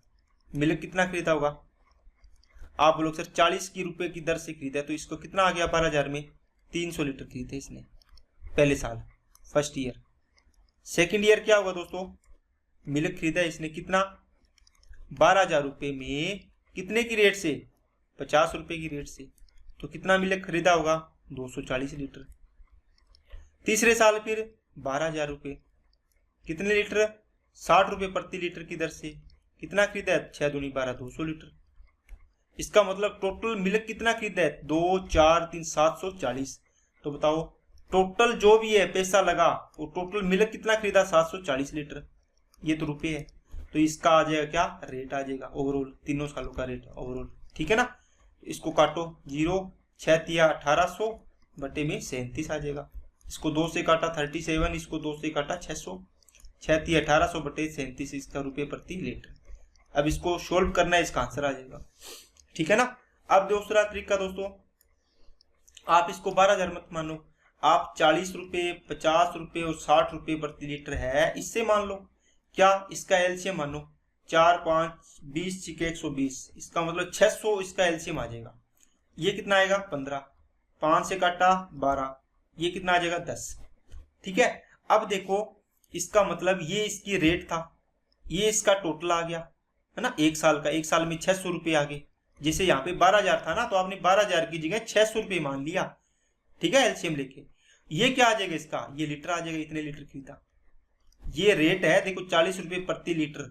मिल्क कितना खरीदा होगा, आप लोग सर 40 की रुपए की दर से खरीदा, तो इसको कितना आ गया 12,000 में, 300 लीटर खरीदे इसने पहले साल, फर्स्ट ईयर। सेकेंड ईयर क्या होगा दोस्तों, मिल्क खरीदा इसने कितना, 12,000 रुपये में कितने की रेट से, 50 रुपये की रेट से, तो कितना मिल्क खरीदा होगा, 240 लीटर। तीसरे साल फिर 12,000 रुपये, कितने लीटर, 60 रुपये प्रति लीटर की दर से, कितना खरीदा है, 6 दूनी 12, 200 लीटर। इसका मतलब टोटल मिल्क कितना खरीदा है, 2 4 3 740। तो बताओ टोटल जो भी है पैसा लगा, वो टोटल मिल्क कितना खरीदा, 740 लीटर, ये तो रुपये है, तो इसका आ जाएगा क्या, रेट आ जाएगा ओवरऑल, तीनों सालों का रेट ओवरऑल, ठीक है ना। इसको काटो, 0 6 तिया 1800 बटे में 37 आ जाएगा, इसको 2 से काटा 37, इसको 2 से काटा 600, 6 तिया 1800 बटे 37, इसका रुपये प्रति लीटर। अब इसको सोल्व करना है, इसका आंसर आ जाएगा, ठीक है ना। अब दूसरा तरीका दोस्तों, आप इसको 12,000 मत मानो, आप 40 रुपये 50 रुपये और 60 रुपये प्रति लीटर है, इससे मान लो, क्या इसका एलसीएम मानो, 4 5 20 छिके 120, इसका मतलब 600 इसका एलसीएम आ जाएगा। ये कितना आएगा 15, 5 से काटा 12, ये कितना आ जाएगा 10, ठीक है। अब देखो इसका मतलब ये इसकी रेट था, ये इसका टोटल आ गया है ना, एक साल का, एक साल में 600 रुपये आ गए। जैसे यहाँ पे 12,000 था ना, तो आपने 12,000 की जगह 600 रुपये मान लिया, ठीक है, एलसीएम लेके। ये क्या आ जाएगा इसका, ये लीटर आ जाएगा, इतने लीटर खरीदा, ये रेट है देखो 40 रुपये प्रति लीटर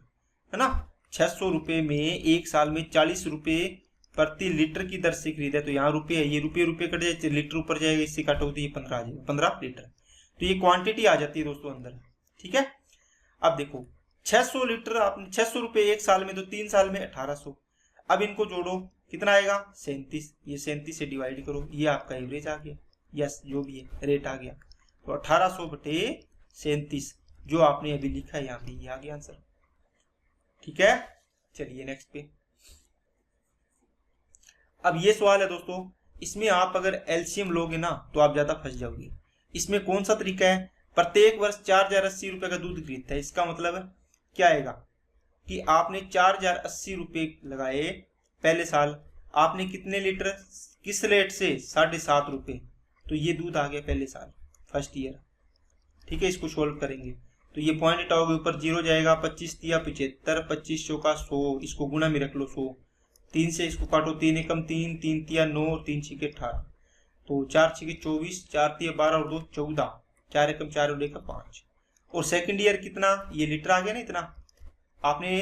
है ना, 600 रुपये में एक साल में 40 रुपये प्रति लीटर की दर से खरीदा, तो यहाँ रुपये है, ये रुपये रुपये कट जाए, लीटर ऊपर जाएगा, इससे काटो तो ये 15 आ जाएगा, 15 लीटर, तो ये क्वांटिटी आ जाती है दोस्तों अंदर, ठीक है। अब देखो 600 लीटर आपने 600 रुपये एक साल में, तो 3 साल में 1800, अब इनको जोड़ो कितना आएगा 37, ये 37 से डिवाइड करो, ये आपका एवरेज आ गया, यस जो भी है रेट आ गया, तो 1800 बटे 37 जो आपने अभी लिखा है यहाँ पे, ये आ गया आंसर, ठीक है। चलिए नेक्स्ट पे, अब ये सवाल है दोस्तों, इसमें आप अगर एलसीएम लोगे ना तो आप ज्यादा फंस जाओगे। इसमें कौन सा तरीका है, प्रत्येक वर्ष 4,080 रुपये का दूध खरीदता है, इसका मतलब क्या आएगा कि आपने 4,080 रुपये लगाए पहले साल, आपने कितने लीटर किस रेट से, 7.5 रुपये, तो ये दूध आ गया पहले साल फर्स्ट ईयर, ठीक है। इसको सोल्व करेंगे तो ये पॉइंट हटाओगे, ऊपर 0 जाएगा, 25 तिया 75, 25 चौका 100, इसको गुना में रख लो 100, 3 से इसको काटो, 3 एकम 3, 3 तिया 9 और 3 छिके 18, तो 4 छिके 24, 4 तिया 12 और 2 14, 4 एकम 4 और 1 5, और सेकेंड ईयर कितना, ये लीटर आ गया ना इतना, आपने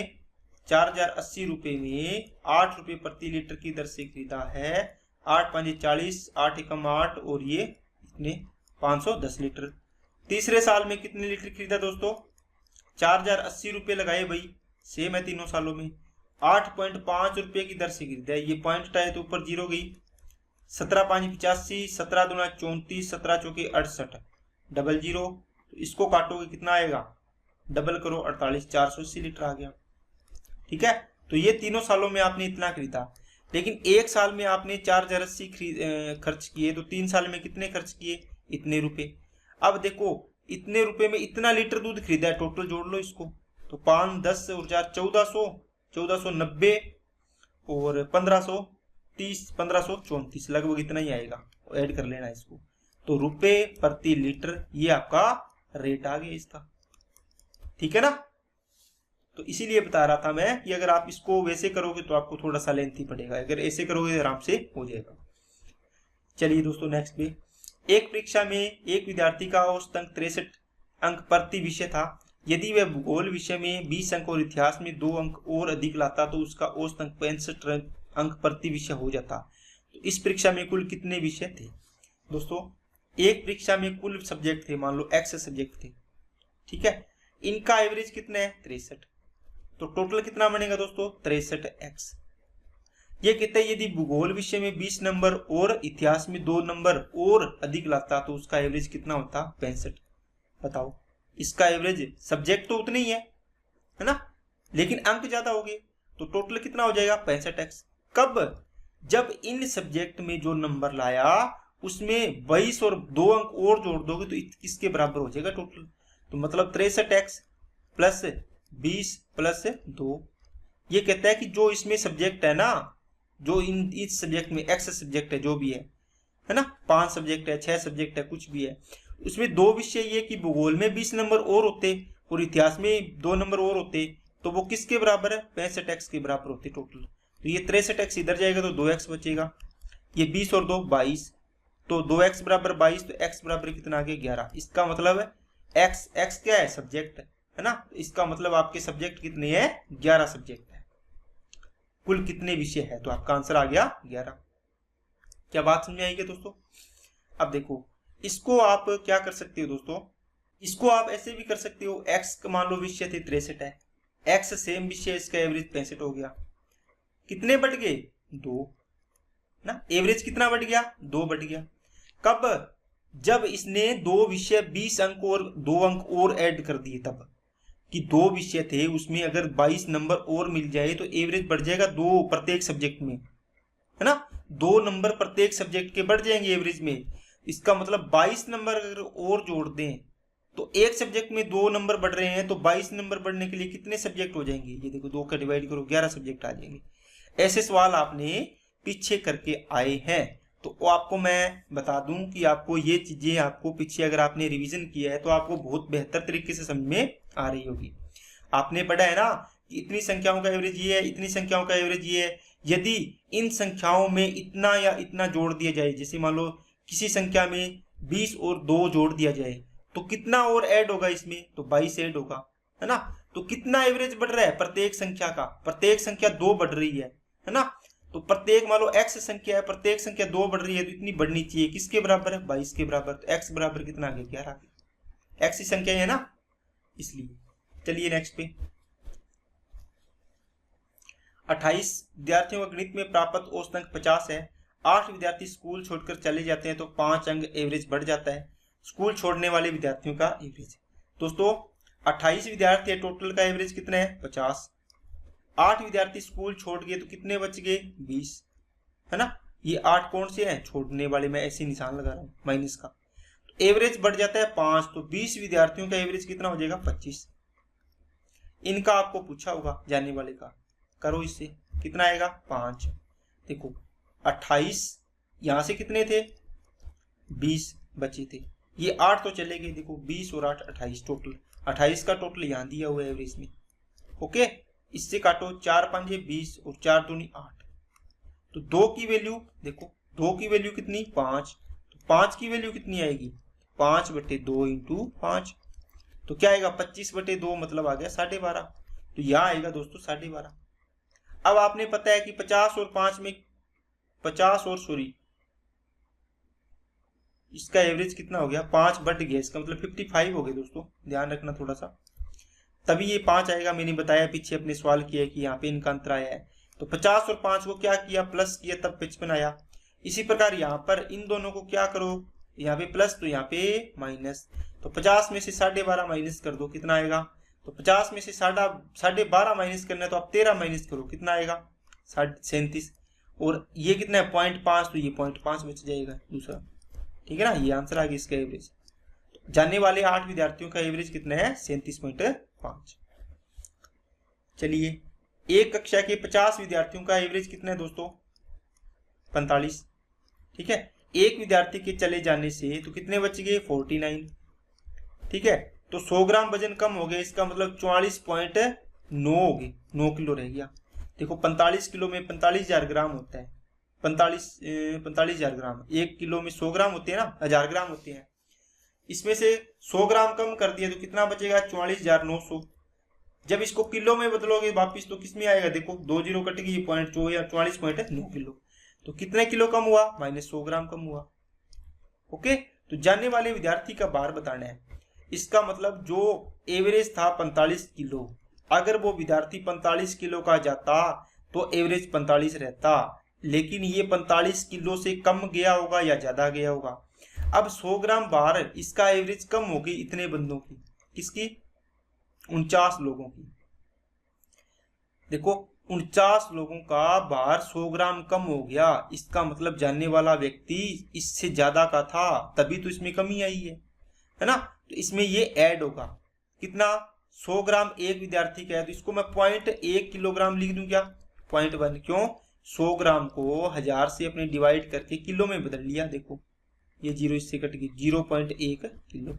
4,080 रुपये में 8 रुपये प्रति लीटर की दर से खरीदा है, 8 5 40, 8 एकम 8 और ये इतने 510 लीटर। तीसरे साल में कितने लीटर खरीदा दोस्तों, 4080 रुपये लगाए भाई, सेम है तीनों सालों में। 8.5 रुपये की दर से खरीदा है, ये पॉइंट है तो ऊपर जीरो गई। 17×5 = 85, 17×2 = 34, 17×4 = 68, डबल जीरो। तो इसको काटोगे कितना आएगा, डबल करो 48, 480 लीटर आ गया। ठीक है, तो ये तीनों सालों में आपने इतना खरीदा। लेकिन एक साल में आपने 4080 खर्च किए, तो 3 साल में कितने खर्च किए, इतने रुपए। अब देखो इतने रुपए में इतना लीटर दूध खरीदा है, टोटल जोड़ लो इसको, तो 5, 10 और 4 1400, 1490 और 1530, 1534, लगभग इतना ही आएगा, ऐड कर लेना इसको। तो रुपए प्रति लीटर ये आपका रेट आ गया इसका। ठीक है ना, तो इसीलिए बता रहा था मैं कि अगर आप इसको वैसे करोगे तो आपको थोड़ा सा लेंथी पड़ेगा, अगर ऐसे करोगे तो आराम से हो जाएगा। चलिए दोस्तों नेक्स्ट पे, एक परीक्षा में एक विद्यार्थी का औसत अंक 63 अंक प्रति विषय था। यदि वह भूगोल विषय में 20 अंक और इतिहास में 2 अंक और अधिक लाता तो उसका औसत अंक 65 अंक प्रति विषय हो जाता। तो इस परीक्षा में कुल कितने विषय थे दोस्तों, एक परीक्षा में कुल सब्जेक्ट थे, मान लो x सब्जेक्ट थे। ठीक है, इनका एवरेज कितना है 63, तो टोटल कितना बनेगा दोस्तों 63x। ये कहते हैं यदि भूगोल विषय में 20 नंबर और इतिहास में 2 नंबर और अधिक लाता तो उसका एवरेज कितना होता 65। बताओ, इसका एवरेज सब्जेक्ट तो उतने ही है ना, लेकिन अंक ज्यादा हो गए, तो टोटल कितना हो जाएगा 65x। कब, जब इन सब्जेक्ट में जो नंबर लाया उसमें 22 और 2 अंक और जोड़ दोगे तो किसके बराबर हो जाएगा टोटल, तो मतलब 63x प्लस 20 प्लस 2। ये कहता है कि जो इसमें सब्जेक्ट है ना, जो इस सब्जेक्ट में एक्स सब्जेक्ट है जो भी है ना, 5 सब्जेक्ट है, 6 सब्जेक्ट है, कुछ भी है, उसमें 2 विषय ये कि भूगोल में 20 नंबर और होते और इतिहास में 2 नंबर और होते, तो वो किसके बराबर है 65x के बराबर होते टोटल। तो ये 63x इधर जाएगा तो 2x बचेगा, ये 20 और 2 22, तो 2x बराबर 22, तो x बराबर कितना आ गया 11। इसका मतलब है x क्या है सब्जेक्ट है ना, इसका मतलब आपके सब्जेक्ट कितने हैं 11 सब्जेक्ट है। कुल कितने विषय है, तो आपका आंसर आ गया 11। क्या बात समझ आएगी दोस्तों। अब देखो इसको आप क्या कर सकते हो दोस्तों, इसको आप ऐसे भी कर सकते हो, x मान लो विषय थे 63 है, x सेम विषय, इसका एवरेज 65 हो गया, कितने बढ़ गए 2 ना, एवरेज कितना बढ़ गया 2 बढ़ गया। कब, जब इसने 2 विषय 20 अंक और 2 अंक और ऐड कर दिए, तब कि 2 विषय थे उसमें अगर 22 नंबर और मिल जाए तो एवरेज बढ़ जाएगा 2 प्रत्येक सब्जेक्ट में, है ना, 2 नंबर प्रत्येक सब्जेक्ट के बढ़ जाएंगे एवरेज में। इसका मतलब 22 नंबर अगर और जोड़ दें तो एक सब्जेक्ट में 2 नंबर बढ़ रहे हैं, तो 22 नंबर बढ़ने के लिए कितने सब्जेक्ट हो जाएंगे, ये देखो 2 का डिवाइड करो 11 सब्जेक्ट आ जाएंगे। ऐसे सवाल आपने पीछे करके आए हैं, तो आपको मैं बता दूं कि आपको ये चीजें आपको पीछे अगर आपने रिवीजन किया है तो आपको बहुत बेहतर तरीके से समझ में आ रही होगी। आपने पढ़ा है ना कि इतनी संख्याओं का एवरेज ये है, इतनी संख्याओं का एवरेज ये है, यदि इन संख्याओं में इतना या इतना जोड़ दिया जाए, जैसे मान लो किसी संख्या में 20 और 2 जोड़ दिया जाए तो कितना और ऐड होगा इसमें, तो 22 ऐड होगा, है ना। तो कितना एवरेज बढ़ रहा है प्रत्येक संख्या का, प्रत्येक संख्या 2 बढ़ रही है ना, तो प्रत्येक मान लो x संख्या है, प्रत्येक संख्या 2 बढ़ रही है, तो इतनी बढ़नी चाहिए, किसके बराबर है 22 के बराबर। तो x बराबर कितना आ गया 11, x ही संख्या है ना, इसलिए। चलिए नेक्स्ट पे, 28 विद्यार्थियों का गणित में प्राप्त औसत अंक 50 है। 8 विद्यार्थी स्कूल छोड़कर चले जाते हैं तो 5 अंक एवरेज बढ़ जाता है। स्कूल छोड़ने वाले विद्यार्थियों का एवरेज, दोस्तों 28 विद्यार्थी है, टोटल का एवरेज कितना है 50। 8 विद्यार्थी स्कूल छोड़ गए तो कितने बच गए 20, है ना। ये 8 कौन से हैं छोड़ने वाले, मैं ऐसे निशान लगा रहा हूं माइनस का, तो एवरेज बढ़ जाता है 5, तो 20 विद्यार्थियों का एवरेज कितना हो जाएगा 25। इनका आपको पूछा होगा जानने वाले का, करो इससे कितना आएगा 5। देखो 28 यहां से कितने थे 20 बचे थे, ये 8 तो चले गए, देखो 20 और 8 28, टोटल 28 का टोटल यहां दिया हुआ है एवरेज में। ओके, इससे काटो 4 5 20 और 4 दूनी 8, तो 2 की वैल्यू देखो, 2 की वैल्यू कितनी 5, तो 5 की वैल्यू कितनी आएगी 5/2 इंटू 5, तो क्या आएगा 25/2, मतलब आ गया 12.5। तो यह आएगा दोस्तों 12.5। अब आपने पता है कि 50 और 5 में 50 और सॉरी इसका एवरेज कितना हो गया 5 बढ़ गया, इसका मतलब 55 हो गया दोस्तों, ध्यान रखना थोड़ा सा। तभी ये 5 आएगा। मैंने बताया पीछे अपने सवाल किया कि यहाँ पे इनका अंतर आया है। तो 50 और 5 को क्या किया, प्लस किया, तब 55 आया। इसी प्रकार यहाँ पर इन दोनों को क्या करो, यहाँ पे प्लस तो यहाँ पे माइनस। तो 50 में से 12.5 माइनस कर दो, कितना आएगा। तो 50 में से 12.5 माइनस करना है तो आप 13 माइनस करो, कितना आएगा 37। और ये कितना है 0.5, तो ये 0.5 बच जाएगा दूसरा। ठीक है ना, ये आंसर आ गया इसका एवरेज। जाने वाले 8 विद्यार्थियों का एवरेज कितना है 37.5। चलिए, एक कक्षा के 50 विद्यार्थियों का एवरेज कितना है दोस्तों 45। ठीक है, एक विद्यार्थी के चले जाने से तो कितने बच गए 49। ठीक है, तो 100 ग्राम वजन कम हो गया, इसका मतलब 44.9 हो गए, 9 किलो रह गया। देखो 45 किलो में 45,000 ग्राम होता है, 45,000 ग्राम। 1 किलो में 100 ग्राम होते हैं ना, 1000 ग्राम होते हैं। इसमें से 100 ग्राम कम कर दिया तो कितना बचेगा 44,900। जब इसको किलो में बदलोगे वापिस तो किस में आएगा, देखो 2 जीरो कट गई, 44.9 किलो। तो कितने किलो कम हुआ, -100 ग्राम कम हुआ। ओके, तो जाने वाले विद्यार्थी का भार बताना है। इसका मतलब जो एवरेज था 45 किलो, अगर वो विद्यार्थी 45 किलो का जाता तो एवरेज 45 रहता, लेकिन ये 45 किलो से कम गया होगा या ज्यादा गया होगा। अब 100 ग्राम भार, इसका एवरेज कम हो गई इतने बंदों की, किसकी 49 लोगों की। देखो 49 लोगों का भार 100 ग्राम कम हो गया, इसका मतलब जानने वाला व्यक्ति इससे ज्यादा का था, तभी तो इसमें कमी आई है ना। तो इसमें ये ऐड होगा कितना 100 ग्राम एक विद्यार्थी का है, तो इसको मैं 0.1 किलोग्राम लिख दूं क्या 0.1। क्यों, 100 ग्राम को 1000 से अपने डिवाइड करके किलो में बदल लिया। देखो ये जीरो इससे कट गई, 0.1 किलो।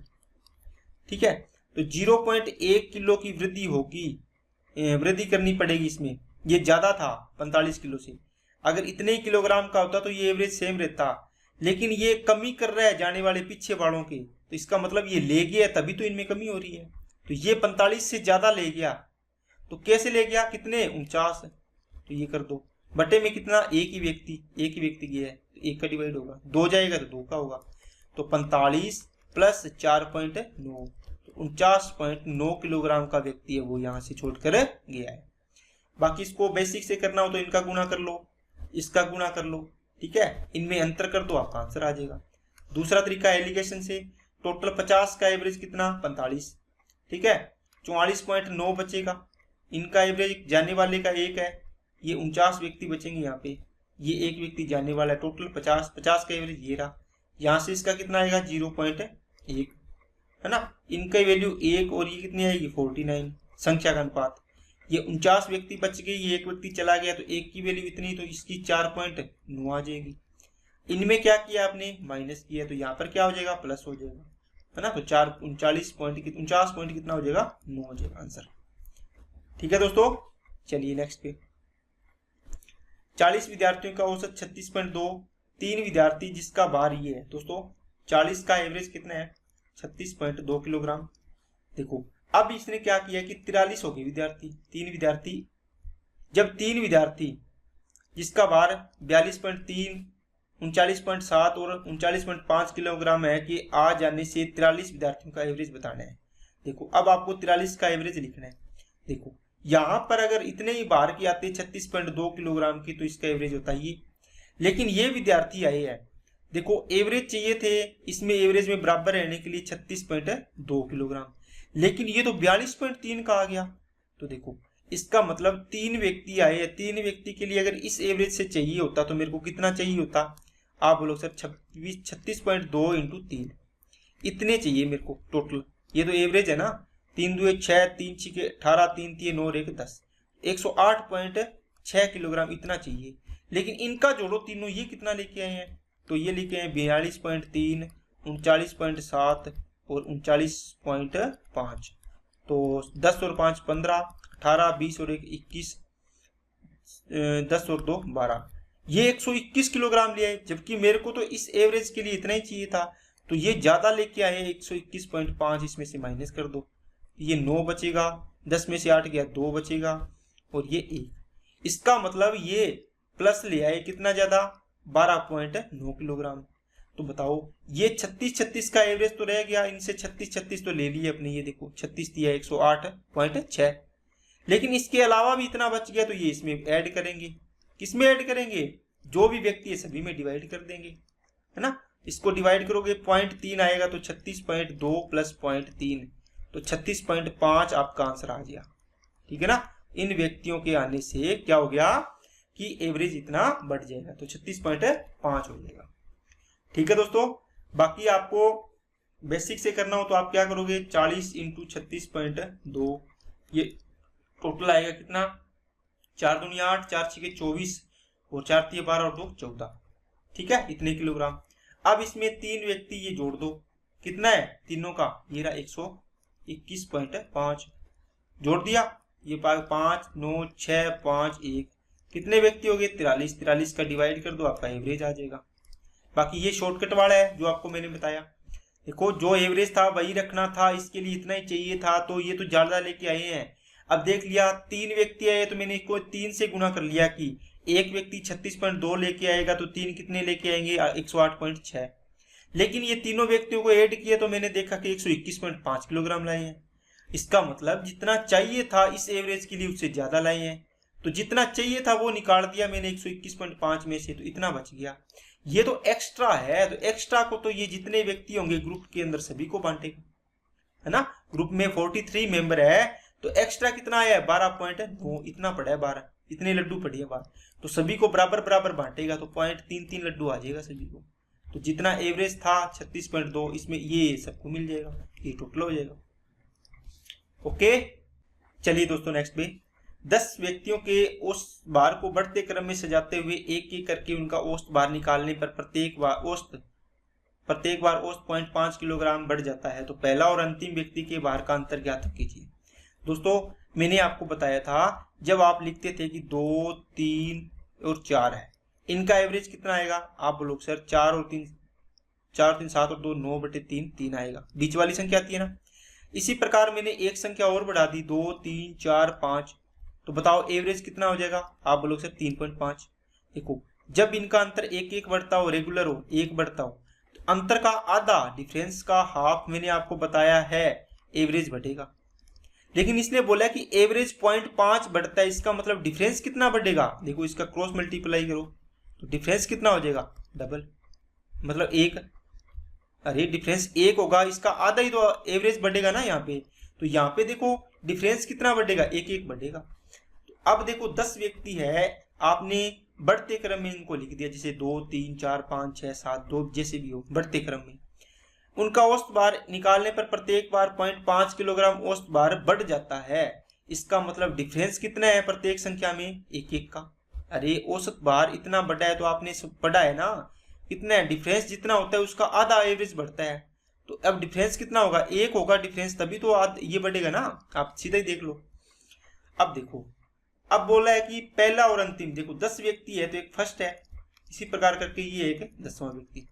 ठीक है, तो 0.1 किलो की वृद्धि होगी, वृद्धि करनी पड़ेगी इसमें। ये ज्यादा था 45 किलो से, अगर इतने ही किलोग्राम का होता तो ये एवरेज सेम रहता, लेकिन ये कमी कर रहा है जाने वाले पीछे वालों के, तो इसका मतलब ये ले गया, तभी तो इनमें कमी हो रही है। तो ये 45 से ज्यादा ले गया, तो कैसे ले गया, कितने 49। तो ये कर दो, बटे में कितना एक ही व्यक्ति गया है, तो 1 का डिवाइड होगा, 2 जाएगा तो 2 का होगा। तो 45 प्लस 4.9, तो 49.9 किलोग्राम का व्यक्ति है वो यहाँ से छोड़कर गया है। बाकी इसको बेसिक से करना हो तो इनका गुणा कर लो, इसका गुणा कर लो। ठीक है, इनमें अंतर कर दो, आपका आंसर आ जाएगा। दूसरा तरीका एलिगेशन से, टोटल 50 का एवरेज कितना 45। ठीक है, 44.9 बचेगा। इनका एवरेज जाने वाले का 1 है, ये 49 व्यक्ति बचेंगे यहाँ पे, ये 1 व्यक्ति जाने वाला है। टोटल 50 का एवरेज ये रहा। यहाँ से इसका कितना आएगा 0.1 है ना। इनका वैल्यू 1 और ये कितनी आएगी 49, संख्या का अनुपात। ये 49 व्यक्ति बच गए, ये 1 व्यक्ति चला गया, तो 1 की वैल्यू इतनी, तो इसकी 4.9 आ जाएगी। इनमें क्या किया आपने, माइनस किया, तो यहाँ पर क्या हो जाएगा प्लस हो जाएगा, है ना। तो 49 पॉइंट कितना हो जाएगा 9 हो जाएगा आंसर। ठीक है दोस्तों, चलिए नेक्स्ट पे। 40 विद्यार्थियों का औसत 36.2, 3 विद्यार्थी जिसका भार ये है दोस्तों, 40 का एवरेज कितना है 36.2 किलोग्राम। देखो अब इसने क्या किया कि 43 हो गए विद्यार्थी, 3 विद्यार्थी। जब 3 विद्यार्थी जिसका भार 42.3, 39.7 और 39.5 किलोग्राम है कि आ जाने से 43 विद्यार्थियों का एवरेज बताना है। देखो अब आपको 43 का एवरेज लिखना है। देखो यहाँ पर अगर इतने ही भार की आते 36.2 किलोग्राम की, तो इसका एवरेज होता है ये। लेकिन ये विद्यार्थी आए हैं, देखो एवरेज चाहिए थे, इसमें एवरेज में बराबर रहने के लिए 36.2 किलोग्राम, लेकिन ये तो 42.3 का आ गया। तो देखो इसका मतलब 3 व्यक्ति आए हैं, 3 व्यक्ति के लिए अगर इस एवरेज से चाहिए होता तो मेरे को कितना चाहिए होता, आप बोलो सर 36.2 इंटू 3 इतने चाहिए मेरे को टोटल। ये तो एवरेज है ना, 3 2 6, 3 6 18, 3 3 9 1 10, 108.6 किलोग्राम इतना चाहिए। लेकिन इनका जोड़ो तीनों, ये कितना लेके आए हैं, तो ये लेके आए 42.3, 39.7 और 39.5। तो 10 और 5 15, 18, 20 और 1 21, 10 और 2 12, ये 121 किलोग्राम लिया है, जबकि मेरे को तो इस एवरेज के लिए इतना ही चाहिए था। तो ये ज्यादा लेके आए 121.5, इसमें से माइनस कर दो, ये 9 बचेगा, 10 में से 8 गया 2 बचेगा, और ये 1। इसका मतलब ये प्लस ले आए कितना ज्यादा 12.9 किलोग्राम। तो बताओ ये 36 का एवरेज तो रह गया, इनसे 36 तो ले लिए अपने, ये देखो 36 दिया 108.6, लेकिन इसके अलावा भी इतना बच गया तो ये इसमें ऐड करेंगे। किसमें ऐड करेंगे? जो भी व्यक्ति है सभी में डिवाइड कर देंगे, है ना। इसको डिवाइड करोगे 0.3 आएगा तो 36.2 प्लस 0.3 तो 36.5 आपका आंसर आ गया, ठीक है ना। इन व्यक्तियों के आने से क्या हो गया कि एवरेज इतना बढ़ जाएगा, तो 36.5 हो जाएगा, ठीक है दोस्तों। बाकी आपको बेसिक से करना हो तो आप क्या करोगे, 40 इंटू 36.2, ये टोटल आएगा कितना, 4 दूनी 8, 4 छके 24 और 4 तिये 12 और 2 14, ठीक है, इतने किलोग्राम। अब इसमें 3 व्यक्ति ये जोड़ दो, कितना है तीनों का, ये रहा 121.5, जोड़ दिया, ये 5 9 6 5 1, कितने व्यक्ति हो गए 43, 43 का डिवाइड कर दो, आपका एवरेज आ जाएगा। बाकी ये शॉर्टकट वाला है जो आपको मैंने बताया। देखो जो एवरेज था वही रखना था, इसके लिए इतना ही चाहिए था, तो ये तो ज्यादा लेके आए हैं। अब देख लिया 3 व्यक्ति आए तो मैंने इसको 3 से गुना कर लिया कि एक व्यक्ति 36.2 लेके आएगा तो 3 कितने लेके आएंगे 108.6, लेकिन ये तीनों व्यक्तियों को ऐड किया तो मैंने देखा कि 121.5 किलोग्राम लाए हैं। इसका मतलब जितना चाहिए था इस एवरेज के लिए उससे ज्यादा लाए हैं, तो जितना चाहिए था वो निकाल दिया मैंने 121.5 में से, तो इतना बच गया। ये तो एक्स्ट्रा है, तो एक्स्ट्रा को तो ये जितने व्यक्ति होंगे ग्रुप के अंदर सभी को बांटेगा, है ना। ग्रुप में 43 मेंबर है तो एक्स्ट्रा कितना आया है 12.9, इतना पड़ा है 12, इतने लड्डू पड़े हैं 12, तो सभी को बराबर बराबर बांटेगा तो 0.33 लड्डू आ जाएगा सभी को। तो जितना एवरेज था 36.2 इसमें ये सबको मिल जाएगा, ये टोटल हो जाएगा। ओके चलिए दोस्तों नेक्स्ट पे 10 व्यक्तियों के औसत भार को बढ़ते क्रम में सजाते हुए एक एक करके उनका औसत भार निकालने पर प्रत्येक बार औसत 0.5 किलोग्राम बढ़ जाता है, तो पहला और अंतिम व्यक्ति के भार का अंतर ज्ञात कीजिए। दोस्तों मैंने आपको बताया था जब आप लिखते थे कि 2 3 और 4 है, इनका एवरेज कितना आएगा, आप बोलोगे सर 4 और 3 7 और 2 9/3 3 आएगा, बीच वाली संख्या आती है ना। इसी प्रकार मैंने एक संख्या और बढ़ा दी 2 3 4 5, तो बताओ एवरेज कितना हो जाएगा, आप बोलोगे सर 3.5। देखो जब इनका अंतर एक एक बढ़ता हो, रेगुलर हो, एक बढ़ता हो, तो अंतर का आधा, डिफरेंस का हाफ मैंने आपको बताया है एवरेज बढ़ेगा। लेकिन इसने बोला कि एवरेज 0.5 बढ़ता है, इसका मतलब डिफरेंस कितना बढ़ेगा, देखो इसका क्रॉस मल्टीप्लाई करो तो डिफरेंस कितना हो जाएगा डबल, मतलब 1। अरे डिफरेंस 1 होगा, इसका आधा ही तो एवरेज बढ़ेगा ना यहाँ पे, तो यहाँ पे देखो डिफरेंस कितना बढ़ेगा 1 बढ़ेगा। तो अब देखो 10 व्यक्ति है, आपने बढ़ते क्रम में इनको लिख दिया, जैसे 2 3 4 5 6 7 2 जैसे भी हो बढ़ते क्रम में, उनका औसत भार निकालने पर प्रत्येक बार 0.5 किलोग्राम औसत भार बढ़ जाता है। इसका मतलब डिफरेंस कितना है प्रत्येक संख्या में 1 का। अरे औसत भार इतना बढ़ा है तो आपने सब पढ़ा है ना, कितना है डिफरेंस जितना होता है उसका आधा एवरेज बढ़ता है, तो अब डिफरेंस कितना होगा 1 होगा डिफरेंस, तभी तो ये बढ़ेगा ना, आप सीधा ही देख लो। अब देखो अब बोला है कि पहला और अंतिम, देखो 10 व्यक्ति है तो एक फर्स्ट है, इसी प्रकार करके ये एक 10वां व्यक्ति।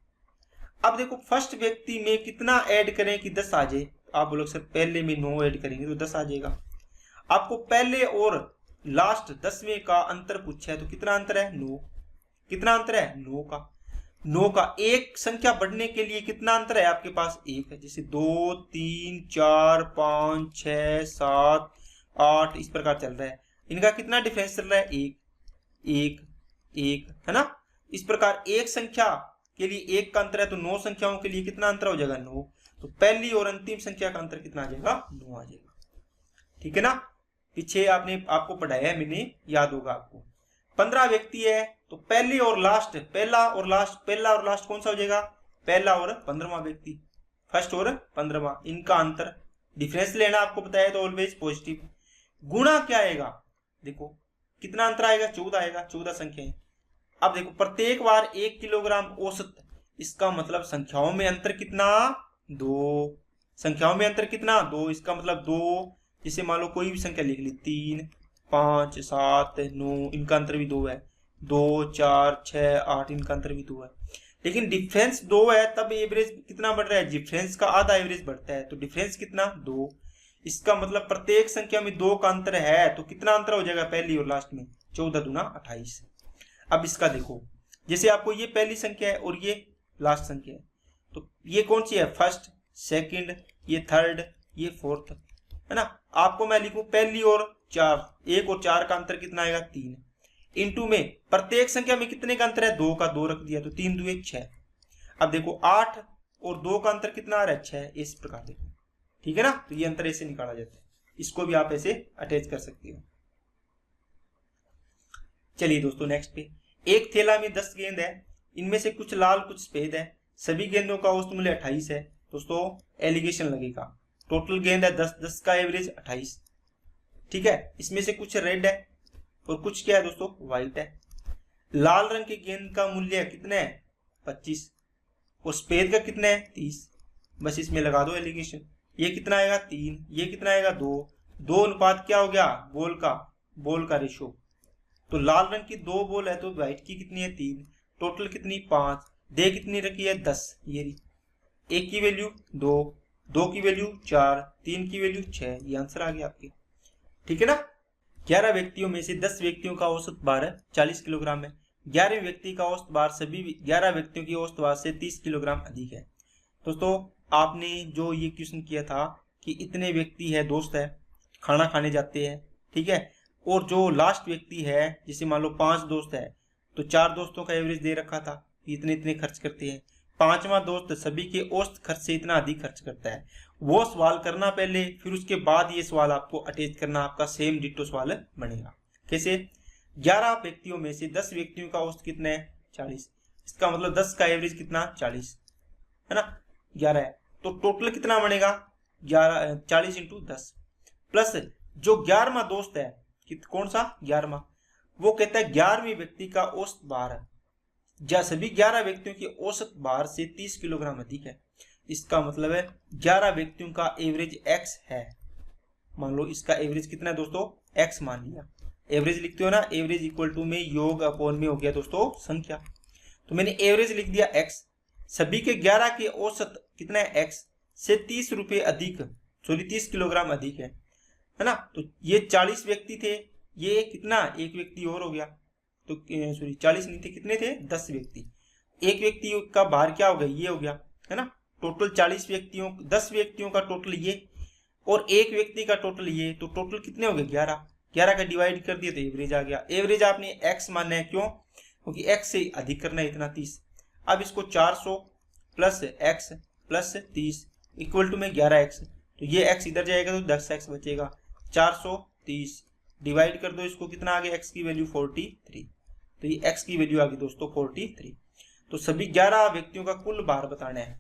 अब देखो फर्स्ट व्यक्ति में कितना ऐड करें कि 10 आ जाए, आप बोलो सर पहले में 9 ऐड करेंगे तो 10 आ जाएगा। आपको पहले और लास्ट 10वें का अंतर पूछा है तो कितना अंतर है 9, कितना अंतर है 9 का। 9 का एक संख्या बढ़ने के लिए कितना अंतर है आपके पास 1 है, जैसे 2 3 4 5 6 7 8 इस प्रकार चल रहा है, इनका कितना डिफरेंस चल रहा है 1 1 है ना। इस प्रकार एक संख्या के लिए 1 का अंतर है तो 9 संख्याओं के लिए कितना अंतर हो जाएगा 9, तो पहली और अंतिम संख्या का अंतर कितना आ जाएगा 9 आ जाएगा, ठीक है ना। पीछे आपको पढ़ाया है मैंने, याद होगा आपको। 15 व्यक्ति है तो पहले और लास्ट, पहला और लास्ट कौन सा हो जाएगा, पहला और 15वां व्यक्ति, फर्स्ट और 15वां, इनका अंतर डिफरेंस लेना आपको बताया तो ऑलवेज पॉजिटिव। गुणा क्या आएगा, देखो कितना अंतर आएगा 14 आएगा, 14 संख्याएं। अब देखो प्रत्येक बार 1 किलोग्राम औसत, इसका मतलब संख्याओं में अंतर कितना 2, संख्याओं में अंतर कितना 2, इसका मतलब 2, जैसे मान लो कोई भी संख्या लिख ली 3 5 7 9, इनका अंतर भी 2 है, 2 4 6 8 इनका अंतर भी 2 है। लेकिन डिफरेंस 2 है तब एवरेज कितना बढ़ रहा है, डिफरेंस का आधा एवरेज बढ़ता है, तो डिफरेंस कितना 2, इसका मतलब प्रत्येक संख्या में 2 का अंतर है, तो कितना अंतर हो जाएगा पहली और लास्ट में 14 दूना 28। अब इसका देखो, जैसे आपको ये पहली संख्या है और ये लास्ट संख्या है। तो ये कौन सी है, फर्स्ट, सेकंड, ये थर्ड, ये फोर्थ, है ना। आपको मैं लिखूं पहली और 4, 1 और 4 का अंतर कितना आएगा 3, इनटू में प्रत्येक संख्या में कितने का अंतर है, 2 का, 2 रख दिया तो 3 2 6। अब देखो 8 और 2 का अंतर कितना आ रहा है 6, इस प्रकार देखो, ठीक है ना। तो ये अंतर ऐसे निकाला जाता है, इसको भी आप ऐसे अटैच कर सकते हो। चलिए दोस्तों नेक्स्ट पे, एक थैला में 10 गेंद है, इनमें से कुछ लाल कुछ सफेद है, सभी गेंदों का औसत मूल्य 28 है। दोस्तों एलिगेशन लगेगा, टोटल गेंद है 10, 10 का एवरेज 28, ठीक है। इसमें से कुछ रेड है और कुछ क्या है दोस्तों, व्हाइट है। लाल रंग की गेंद का मूल्य कितना है 25 और सफेद का कितना है 30। बस इसमें लगा दो एलिगेशन, ये कितना आएगा 3, ये कितना आएगा 2, 2 अनुपात क्या हो गया, बॉल का रेशो। तो लाल रंग की 2 बॉल है तो व्हाइट की कितनी है 3, टोटल कितनी 5, दे कितनी रखी है 10, ये रही। एक की वैल्यू 2, 2 की वैल्यू 4, 3 की वैल्यू 6, ये आंसर आ गया आपके, ठीक है ना। 11 व्यक्तियों में से 10 व्यक्तियों का औसत भार 40 किलोग्राम है। 11वें व्यक्ति का औसत भार सभी 11 व्यक्तियों की औसत भार से 30 किलोग्राम अधिक है। दोस्तों आपने जो ये क्वेश्चन किया था कि इतने व्यक्ति है, दोस्त है, खाना खाने जाते हैं, ठीक है, और जो लास्ट व्यक्ति है, जैसे मान लो 5 दोस्त है तो 4 दोस्तों का एवरेज दे रखा था, इतने इतने खर्च करते हैं, 5वां दोस्त सभी के औसत खर्च से इतना अधिक खर्च करता है। वो सवाल करना पहले, फिर उसके बाद ये सवाल आपको अटैच करना, आपका सेम डिट्टो सवाल बनेगा। कैसे, 11 व्यक्तियों में से 10 व्यक्तियों का औसत कितना है 40, इसका मतलब 10 का एवरेज कितना 40 है ना, 11 है तो टोटल कितना बनेगा 40 इंटू 10, प्लस जो 11वां दोस्त है, कौन सा 11वां, वो कहता है 11वें व्यक्ति का औसत भार है, सभी 11 व्यक्तियों के औसत भार से 30 किलोग्राम अधिक है। इसका मतलब है 11 व्यक्तियों का एवरेज x है। मान लो इसका एवरेज कितना है दोस्तों, x मान लिया। एवरेज लिखते हो ना, एवरेज इक्वल टू में योग अपॉन में हो गया दोस्तों संख्या, तो मैंने एवरेज लिख दिया x, सभी के 11 के औसत कितना है x से 30 रुपए अधिक, सॉरी 30 किलोग्राम अधिक है ना। तो ये 40 व्यक्ति थे, ये कितना एक व्यक्ति और हो गया, तो सॉरी 40 नहीं थे, कितने थे 10 व्यक्ति, एक व्यक्ति का भार क्या हो गया ये हो गया, है ना। टोटल 40 व्यक्तियों, 10 व्यक्तियों का टोटल ये और एक व्यक्ति का टोटल ये, तो टोटल कितने हो गए 11, 11 का डिवाइड कर दिया तो एवरेज आ गया। एवरेज आपने x मानना है, क्यों, क्योंकि x से अधिक करना है इतना 30। अब इसको 400 plus x plus 30 equal to में 11x, तो ये x इधर जाएगा तो 10x बचेगा, 430 डिवाइड कर दो इसको, कितना आ गया x की वैल्यू 43, तो ये x की वैल्यू आ गई दोस्तों 43। तो सभी 11 व्यक्तियों का कुल भार बताना है।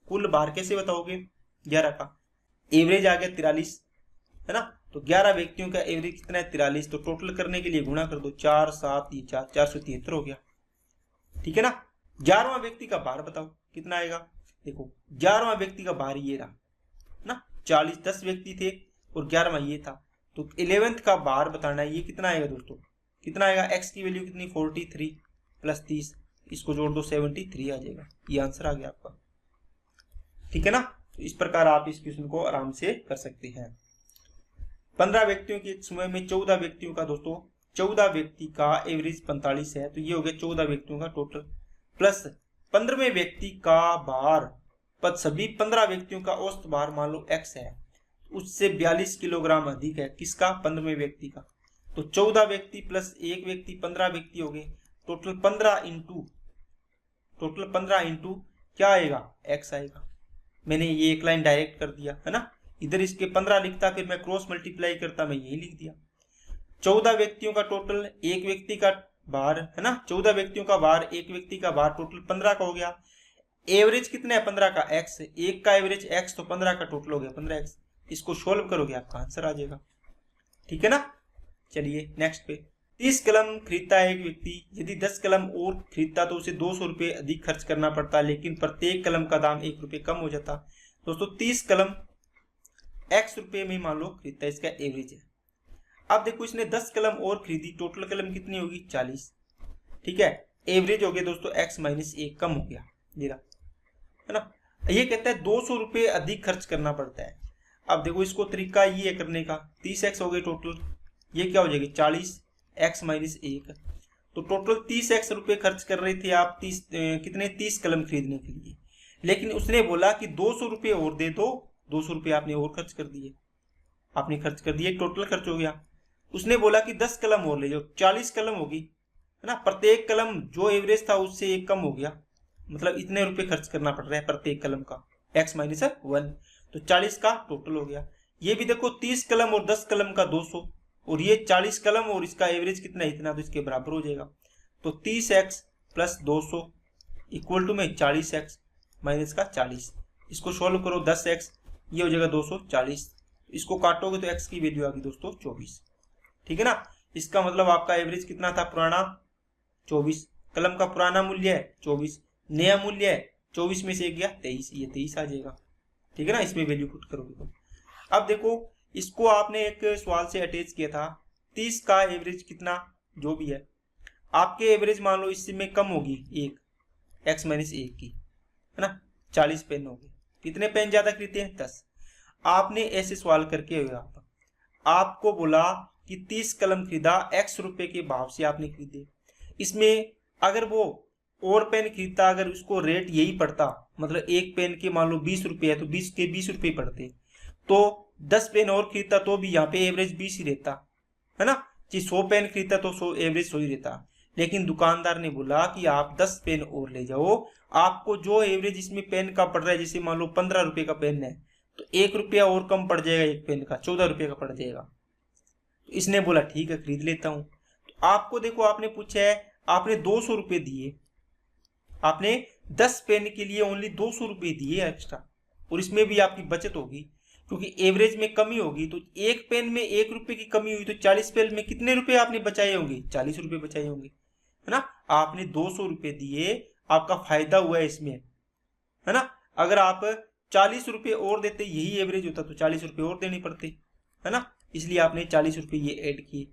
कुल भार कैसे बताओगे, 11 का एवरेज आ गया 43 है ना, तो 11 व्यक्तियों का एवरेज कितना है 43, तो टोटल करने के लिए गुणा कर दो, 4 7 4 473 हो गया, ठीक है ना। 11वां व्यक्ति का भार बताओ कितना आएगा, देखो 11वां व्यक्ति का भार ये रहा ना, 40 10 व्यक्ति थे और 11वां ये था, तो 11th का भार बताना है, ये कितना आएगा दोस्तों, कितना आएगा, x की वैल्यू कितनी 43 प्लस 30, इसको जोड़ दो 73 आ जाएगा, ये आंसर आ गया आपका, ठीक है ना। तो इस प्रकार आप इस क्वेश्चन को आराम से कर सकते हैं। 15 व्यक्तियों के समूह में 14 व्यक्तियों का दोस्तों, 14 व्यक्ति का एवरेज 45 है, तो ये हो गया 14 व्यक्तियों का टोटल, प्लस 15वें व्यक्ति का भार, पर सभी 15 व्यक्तियों का औसत भार मान लो x है, उससे 42 किलोग्राम अधिक है, किसका 15वें व्यक्ति का, तो 14 व्यक्ति प्लस एक व्यक्ति 15 व्यक्ति हो गए, टोटल 15 इंटू क्या आएगा x आएगा। मैंने ये एक लाइन डायरेक्ट कर दिया है ना, इधर इसके 15 लिखता, फिर मैं क्रॉस मल्टीप्लाई करता, मैं यही लिख दिया। 14 व्यक्तियों का टोटल, एक व्यक्ति का भार है ना, 14 व्यक्तियों का भार, एक व्यक्ति का भार, टोटल 15 का हो गया। एवरेज कितना है 15 का x, एक का एवरेज x, तो 15 का टोटल हो गया 15x, इसको सोल्व करोगे आपका आंसर आ जाएगा, ठीक है ना। चलिए नेक्स्ट पे, 30 कलम खरीदता है एक व्यक्ति, यदि 10 कलम और खरीदता तो उसे 200 रुपए अधिक खर्च करना पड़ता, लेकिन प्रत्येक कलम का दाम 1 रुपए कम हो जाता। दोस्तों 30 कलम x रुपए में मान लो खरीदता है, इसका एवरेज है। अब देखो इसने 10 कलम और खरीदी, टोटल कलम कितनी होगी 40, ठीक है, एवरेज हो गया दोस्तों x माइनस 1 कम हो गया, है ना। ये कहता है 200 रुपए अधिक खर्च करना पड़ता है। अब देखो इसको तरीका ये है करने का, 30x हो गए टोटल, ये क्या हो जाएगी 40 x माइनस 1, तो टोटल 30x रुपये खर्च कर रहे थे आप 30 कलम खरीदने के लिए। लेकिन उसने बोला कि 200 रुपये और दे दो, 200 रुपये आपने और खर्च कर दिए, आपने खर्च कर दिए, टोटल खर्च हो गया। उसने बोला कि 10 कलम और ले जाओ, 40 कलम होगी, है ना। प्रत्येक कलम जो एवरेज था उससे एक कम हो गया, मतलब इतने रुपए खर्च करना पड़ रहा है प्रत्येक कलम का, x माइनस 1, तो 40 का टोटल हो गया। ये भी देखो 30 कलम और 10 कलम का 200, और ये 40 कलम और इसका एवरेज कितना, इतना, तो इसके बराबर हो जाएगा। तो 30x प्लस 200 इक्वल टू में 40x माइनस का 40। इसको सोल्व करो, 10x, ये हो जाएगा 240, इसको काटोगे तो x की वैल्यू आ गई दोस्तों 24, ठीक है ना। इसका मतलब आपका एवरेज कितना था पुराना, 24, कलम का पुराना मूल्य है 24, नया मूल्य है 24 में से एक गया 23, ये 23 आ जाएगा, ठीक है ना। इसमें वैल्यू पुट करोगे तो अब देखो, इसको आपने एक सवाल से अटैच किया था, 30 का एवरेज कितना जो भी है, आपके एवरेज मान लो इसमें कम होगी एक, x माइनस 1 की, है ना। 40 पेन हो गए, कितने पेन ज्यादा खरीदते हैं, 10। आपने ऐसे सवाल करके आपको बोला कि 30 कलम खरीदा, x रुपए के भाव से आपने खरीदे। इसमें अगर वो और पेन खरीदता, अगर उसको रेट यही पड़ता, मतलब एक पेन के मान लो 20 रुपये है तो 20 के 20 रुपये पड़ते, तो 10 पेन और खरीदता तो भी यहाँ पे एवरेज 20 ही रहता, है ना। जी 100 पेन खरीदता तो 100 एवरेज 100 ही रहता। लेकिन दुकानदार ने बोला कि आप 10 पेन और ले जाओ, आपको जो एवरेज इसमें पेन का पड़ रहा है, जैसे मान लो 15 रुपये का पेन है तो 1 रुपया और कम पड़ जाएगा, एक पेन का 14 रुपये का पड़ जाएगा। तो इसने बोला ठीक है खरीद लेता हूं। तो आपको देखो, आपने पूछा है, आपने 200 रुपये दिए, आपने 10 पेन के लिए ओनली 200 रुपये दिए एक्स्ट्रा, और इसमें भी आपकी बचत होगी क्योंकि एवरेज में कमी होगी। तो एक पेन में 1 रुपये की कमी हुई तो 40 पेन में कितने रुपए आपने बचाए होंगे, 40 रुपये बचाए होंगे, है ना। आपने 200 रुपये दिए, आपका फायदा हुआ है इसमें, है ना। अगर आप 40 रुपये और देते, यही एवरेज होता तो 40 रुपये और देने पड़ते, है ना। इसलिए आपने 40 रुपये ये ऐड किए।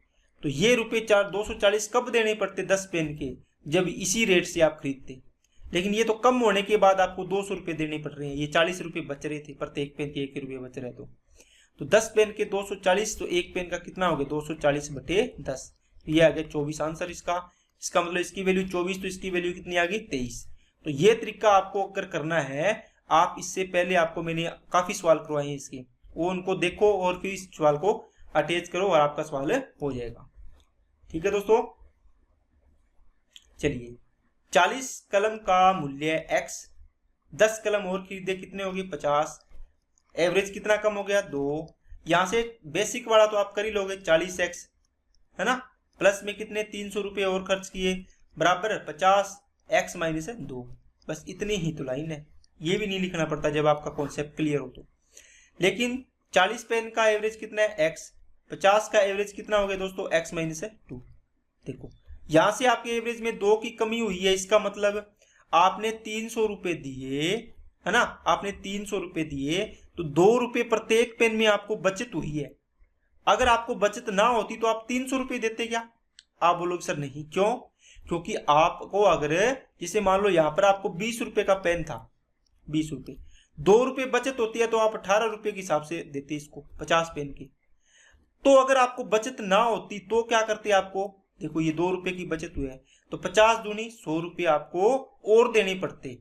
तो ये रुपये 240 कब देने पड़ते 10 पेन के, जब इसी रेट से आप खरीदते। लेकिन ये तो कम होने के बाद आपको 200 रुपये देने पड़ रहे हैं, ये 40 रुपये बच रहे थे, प्रत्येक पेन के 1 रुपये बच रहे। तो 10 पेन के 240, तो एक पेन का कितना हो गया 240 बटे 10, ये आ गया 24 आंसर इसका। इसका मतलब इसकी वैल्यू 24, तो इसकी वैल्यू कितनी आ गई 23। तो ये तरीका आपको अगर करना है, आप इससे पहले आपको मैंने काफी सवाल करवाए हैं इसके, वो उनको देखो और फिर इस सवाल को अटैच करो और आपका सवाल हो जाएगा, ठीक है दोस्तों। चलिए, 40 कलम का मूल्य x, 10 कलम और खरीदे, कितने हो गए 50, एवरेज कितना कम हो गया 2। यहां से बेसिक वाला तो आप कर ही लोगे, 40x, है ना, प्लस में कितने 300 रुपये और खर्च किए, बराबर 50x माइनस 2। बस इतनी ही तो लाइन है, ये भी नहीं लिखना पड़ता जब आपका कॉन्सेप्ट क्लियर हो तो। लेकिन 40 पेन का एवरेज कितना है x, 50 का एवरेज कितना हो गया दोस्तों x माइनस 2। देखो यहां से आपके एवरेज में 2 की कमी हुई है, इसका मतलब आपने 300 रुपये दिए, है ना, आपने 300 रुपये दिए तो 2 रुपये प्रत्येक पेन में आपको बचत हुई है। अगर आपको बचत ना होती तो आप 300 रुपये देते क्या, आप बोलोगे सर नहीं, क्यों, क्योंकि आपको अगर जैसे मान लो यहां पर आपको 20 रुपये का पेन था, 20 रुपये, 2 रुपये बचत होती है तो आप 18 रुपये के हिसाब से देते इसको 50 पेन के। तो अगर आपको बचत ना होती तो क्या करते आपको, देखो ये 2 रुपये की बचत हुई है तो 50 दूनी 100 रुपये आपको और देने पड़ते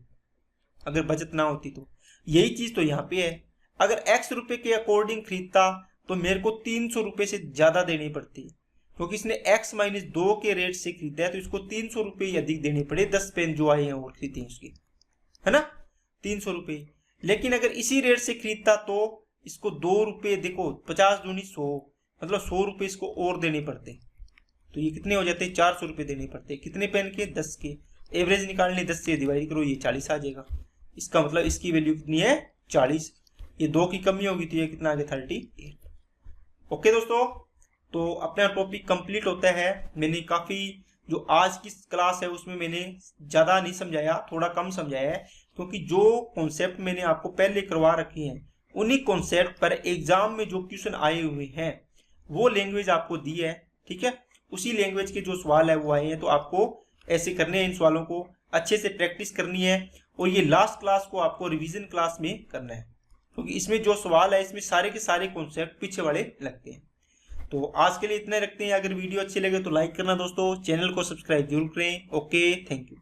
अगर बचत ना होती तो। यही चीज तो यहाँ पे है, अगर x रुपये के अकॉर्डिंग खरीदता तो मेरे को 300 रुपये से ज्यादा देनी पड़ती, क्योंकि इसने x माइनस 2 के रेट से खरीदा है तो इसको 300 रुपये अधिक देने पड़े 10 पेन जो आए हैं और खरीदे हैं उसके, है ना, 300 रुपये। लेकिन अगर इसी रेट से खरीदता तो इसको 2 रुपये, देखो 50 दूनी 100, मतलब 100 रुपये इसको और देने पड़ते, तो ये कितने हो जाते 400 रुपये देने पड़ते, कितने पेन के 10 के। एवरेज निकालने 10 से डिवाइड करो, ये 40 आ जाएगा। इसका मतलब इसकी वैल्यू कितनी है 40, ये 2 की कमी होगी तो ये कितना आ गया 38। ओके दोस्तों, तो अपना टॉपिक कंप्लीट होता है। मैंने काफी जो आज की क्लास है उसमें मैंने ज्यादा नहीं समझाया, थोड़ा कम समझाया है, क्योंकि जो कॉन्सेप्ट मैंने आपको पहले करवा रखी है उन्हीं कॉन्सेप्ट पर एग्जाम में जो क्वेश्चन आए हुए हैं वो लैंग्वेज आपको दी है, ठीक है, उसी लैंग्वेज के जो सवाल है वो आए हैं। तो आपको ऐसे करने हैं, इन सवालों को अच्छे से प्रैक्टिस करनी है और ये लास्ट क्लास को आपको रिवीजन क्लास में करना है, क्योंकि इसमें जो सवाल है इसमें सारे के सारे कॉन्सेप्ट पीछे वाले लगते हैं। तो आज के लिए इतने रखते हैं। अगर वीडियो अच्छी लगे तो लाइक करना दोस्तों, चैनल को सब्सक्राइब जरूर करें। Okay, thank you.